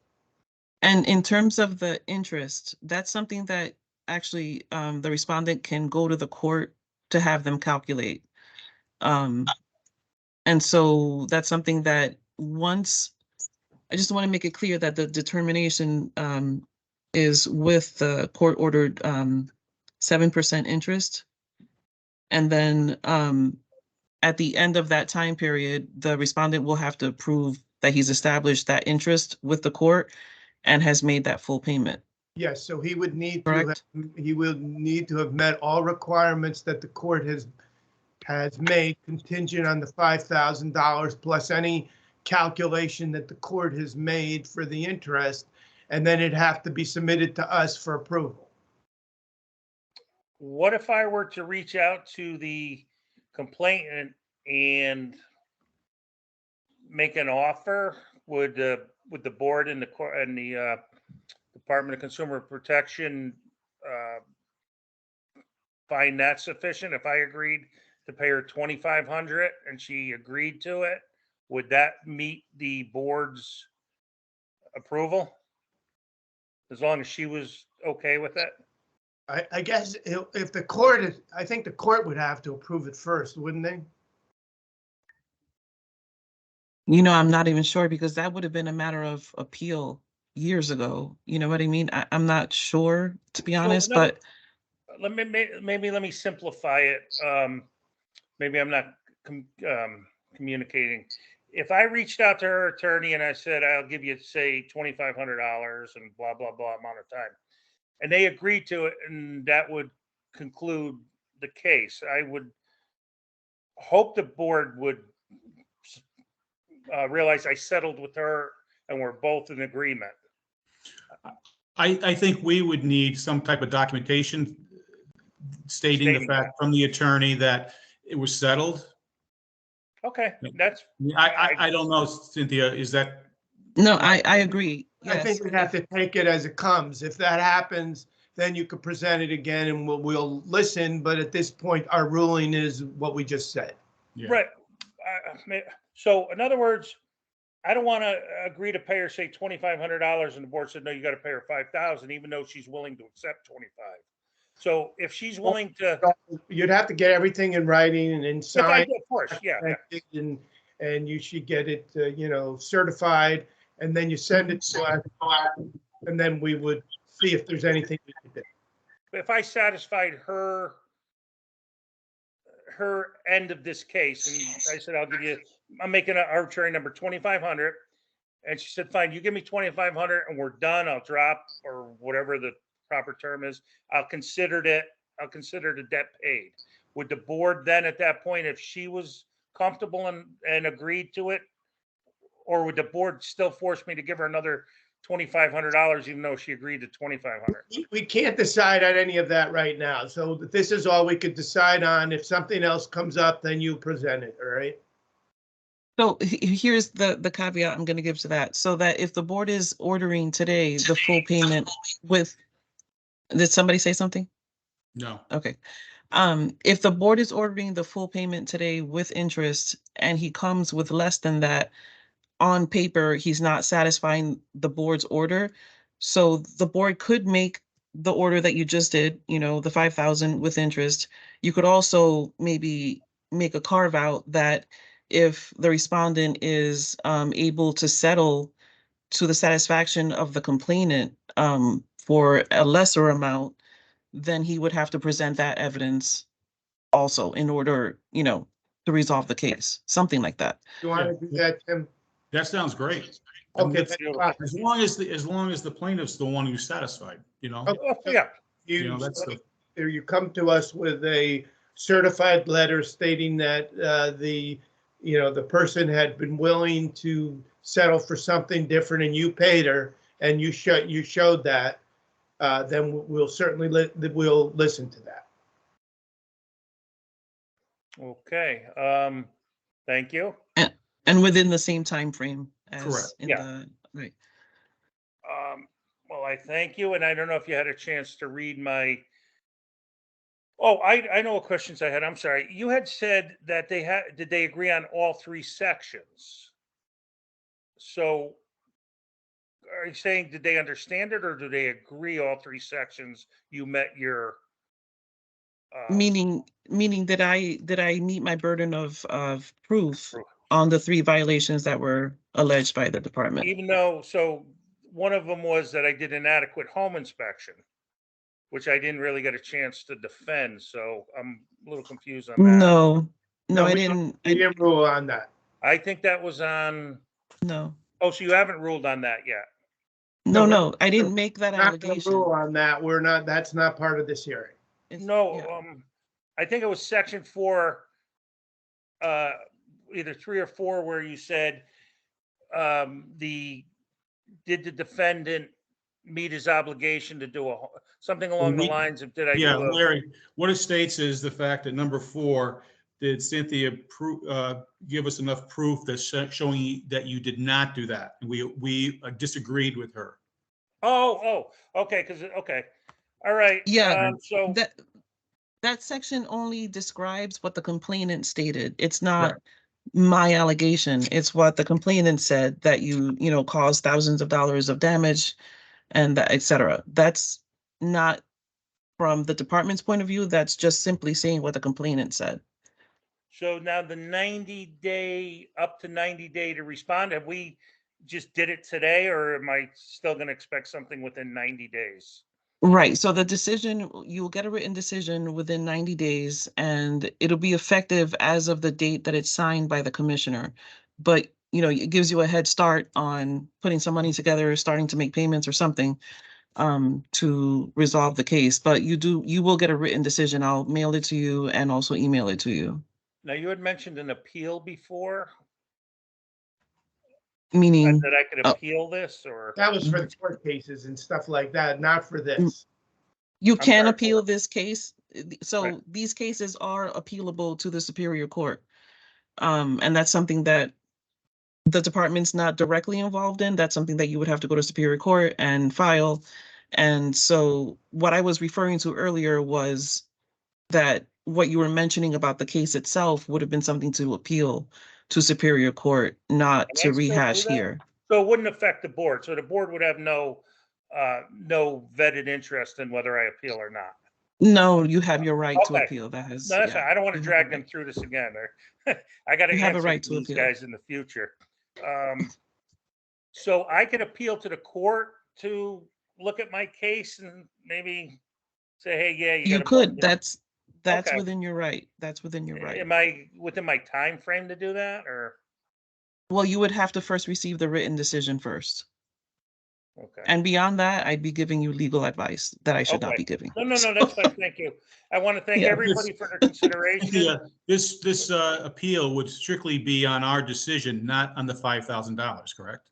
C: And in terms of the interest, that's something that actually the respondent can go to the court to have them calculate. And so that's something that once, I just want to make it clear that the determination is with the court ordered 7% interest. And then at the end of that time period, the respondent will have to prove that he's established that interest with the court and has made that full payment.
B: Yes, so he would need to,
C: Correct.
B: he will need to have met all requirements that the court has made contingent on the $5,000 plus any calculation that the court has made for the interest, and then it'd have to be submitted to us for approval.
A: What if I were to reach out to the complainant and make an offer? Would the board and the Department of Consumer Protection find that sufficient? If I agreed to pay her $2,500 and she agreed to it, would that meet the board's approval? As long as she was okay with it?
B: I guess if the court is, I think the court would have to approve it first, wouldn't they?
C: You know, I'm not even sure because that would have been a matter of appeal years ago. You know what I mean? I'm not sure, to be honest,
A: no,
C: but
A: maybe let me simplify it. Maybe I'm not communicating. If I reached out to her attorney and I said, I'll give you, say, $2,500 and blah, blah, blah amount of time, and they agreed to it, and that would conclude the case, I would hope the board would realize I settled with her and we're both in agreement.
F: I think we would need some type of documentation stating the
A: Stating
F: fact from the attorney that it was settled.
A: Okay, that's,
F: I don't know, Cynthia, is that,
C: no, I agree.
B: I think
C: Yes.
B: we have to take it as it comes. If that happens, then you could present it again and we'll listen. But at this point, our ruling is what we just said.
F: yeah.
A: right. So in other words, I don't want to agree to pay her, say, $2,500, and the board said, no, you got to pay her $5,000, even though she's willing to accept 25. So if she's willing to,
B: You'd have to get everything in writing and
A: if I
B: signed.
A: do, of course, yeah.
B: And you should get it, certified, and then you send it to us, and then we would see if there's anything we can do.
A: If I satisfied her end of this case, and I said, I'm making an arbitrary number, 2,500. And she said, fine, you give me 2,500 and we're done. I'll drop, or whatever the proper term is. I'll consider the debt paid. Would the board then at that point, if she was comfortable and agreed to it, or would the board still force me to give her another $2,500 even though she agreed to 2,500?
B: We can't decide on any of that right now. So this is all we could decide on. If something else comes up, then you present it, all right?
C: So here's the caveat I'm going to give to that. So that if the board is ordering today the full payment with, did somebody say something?
F: No.
C: Okay. If the board is ordering the full payment today with interest and he comes with less than that, on paper, he's not satisfying the board's order. So the board could make the order that you just did, the 5,000 with interest. You could also maybe make a carve out that if the respondent is able to settle to the satisfaction of the complainant for a lesser amount, then he would have to present that evidence also in order, to resolve the case, something like that.
B: You want to do that, Tim?
F: That sounds great. I mean,
B: Okay.
F: as long as the plaintiff's the one who's satisfied,
A: Oh, yeah.
B: You,
F: that's the,
B: you come to us with a certified letter stating that the person had been willing to settle for something different and you paid her and you showed that, then we'll certainly we'll listen to that.
A: Okay, thank you.
C: And within the same time frame as
F: Correct.
C: in
A: Yeah.
C: the, right.
A: Well, I thank you, and I don't know if you had a chance to read my. Oh, I know what questions I had. I'm sorry. You had said that did they agree on all three sections? So are you saying, did they understand it or do they agree all three sections? You met your.
C: Meaning that I meet my burden of proof
A: Proof.
C: on the 3 violations that were alleged by the department.
A: Even though, so one of them was that I did an adequate home inspection, which I didn't really get a chance to defend. So I'm a little confused on that.
C: No, I
B: we
C: didn't.
B: didn't rule on that.
A: I think that was on.
C: No,
A: Oh, so you haven't ruled on that yet?
C: no, I didn't make that
B: Not gonna rule
C: allegation.
B: on that. We're not, that's not part of this hearing.
A: No,
C: yeah.
A: I think it was section 4, either 3 or 4, where you said, did the defendant meet his obligation to do something along the lines of, did I
F: yeah,
A: do a.
F: Larry, what it states is the fact that number 4, did Cynthia give us enough proof that showing that you did not do that? And we disagreed with her.
A: Oh, okay, okay. All right.
C: Yeah,
A: So
C: that section only describes what the complainant stated. It's not
F: Right.
C: my allegation. It's what the complainant said, that you caused thousands of dollars of damage and that, et cetera. That's not from the department's point of view. That's just simply saying what the complainant said.
A: So now the 90-day, up to 90-day to respond, have we just did it today, or am I still going to expect something within 90 days?
C: Right. So the decision, you'll get a written decision within 90 days and it'll be effective as of the date that it's signed by the commissioner. But, it gives you a head start on putting some money together, starting to make payments or something to resolve the case. But you will get a written decision. I'll mail it to you and also email it to you.
A: Now, you had mentioned an appeal before,
C: Meaning,
A: that I could appeal this, or.
B: That was for court cases and stuff like that, not for this.
C: you
A: I'm
C: can
A: sorry.
C: appeal this case. So
A: Right.
C: these cases are appealable to the Superior Court. And that's something that the department's not directly involved in. That's something that you would have to go to Superior Court and file. And so what I was referring to earlier was that what you were mentioning about the case itself would have been something to appeal to Superior Court, not
A: Can
C: to
A: I still do
C: rehash
A: that?
C: here.
A: So it wouldn't affect the board. So the board would have no vetted interest in whether I appeal or not.
C: No, you have your right to
A: Okay.
C: appeal. That has,
A: No, that's
C: yeah,
A: fine. I don't want to
C: you have
A: drag
C: a
A: them
C: right.
A: through this again. I got to
C: You have a
A: answer
C: right
A: to
C: to
A: these
C: appeal.
A: guys in the future. So I could appeal to the court to look at my case and maybe say, hey, yeah, you
C: You
A: got to.
C: could, that's
A: Okay.
C: within your right. That's within your right.
A: Am I within my time frame to do that, or?
C: Well, you would have to first receive the written decision first.
A: Okay.
C: And beyond that, I'd be giving you legal advice that I should not
A: Okay.
C: be giving.
A: No, that's fine. Thank you. I want to thank
C: Yeah.
A: everybody for their consideration.
F: Yeah, this appeal would strictly be on our decision, not on the $5,000, correct?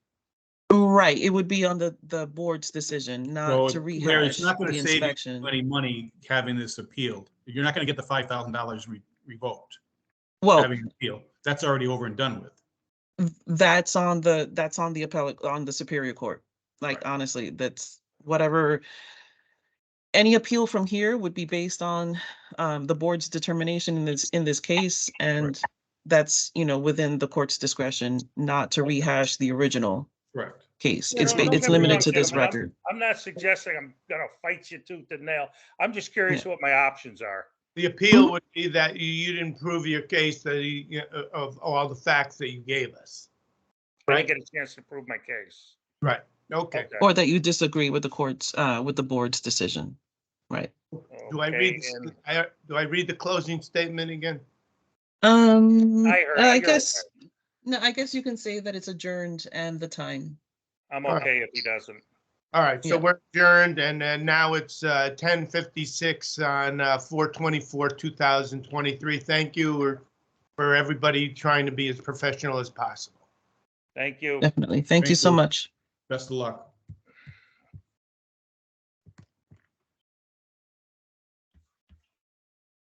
C: Right, it would be on the board's decision,
F: So
C: not to
F: Larry,
C: rehash
F: it's not going
C: the
F: to save you
C: inspection.
F: any money having this appealed. You're not going to get the $5,000 revoked,
C: Well,
F: having an appeal. That's already over and done with.
C: that's on the appellate, on the Superior Court. Like,
F: Right.
C: honestly, that's whatever. Any appeal from here would be based on the board's determination in this case, and that's within the court's discretion not to rehash the original
F: Correct.
C: case.
A: Yeah,
C: It's
A: don't
C: it's
A: get me
C: limited
A: wrong,
C: to this
A: gentlemen.
C: record.
A: I'm not suggesting I'm gonna fight you tooth and nail. I'm just curious
C: Yeah.
A: what my options are.
B: The appeal would be that you didn't prove your case of all the facts that you gave us.
A: I didn't get a chance to prove my case.
B: Right. Okay.
A: Okay.
C: Or that you disagree with with the board's decision. Right.
B: Do I
A: Okay,
B: read,
A: and
B: do I read the closing statement again?
A: I heard.
C: I
A: you're
C: guess,
A: okay.
C: no, I guess you can say that it's adjourned and the time.
A: I'm
B: All right.
A: okay if he doesn't.
B: All right, so
C: Yeah.
B: we're adjourned, and then now it's 10:56 on 4/24/2023. Thank you for everybody trying to be as professional as possible.
A: Thank you.
C: Definitely. Thank you
F: Thank
C: so
F: you.
C: much.
F: Best of luck.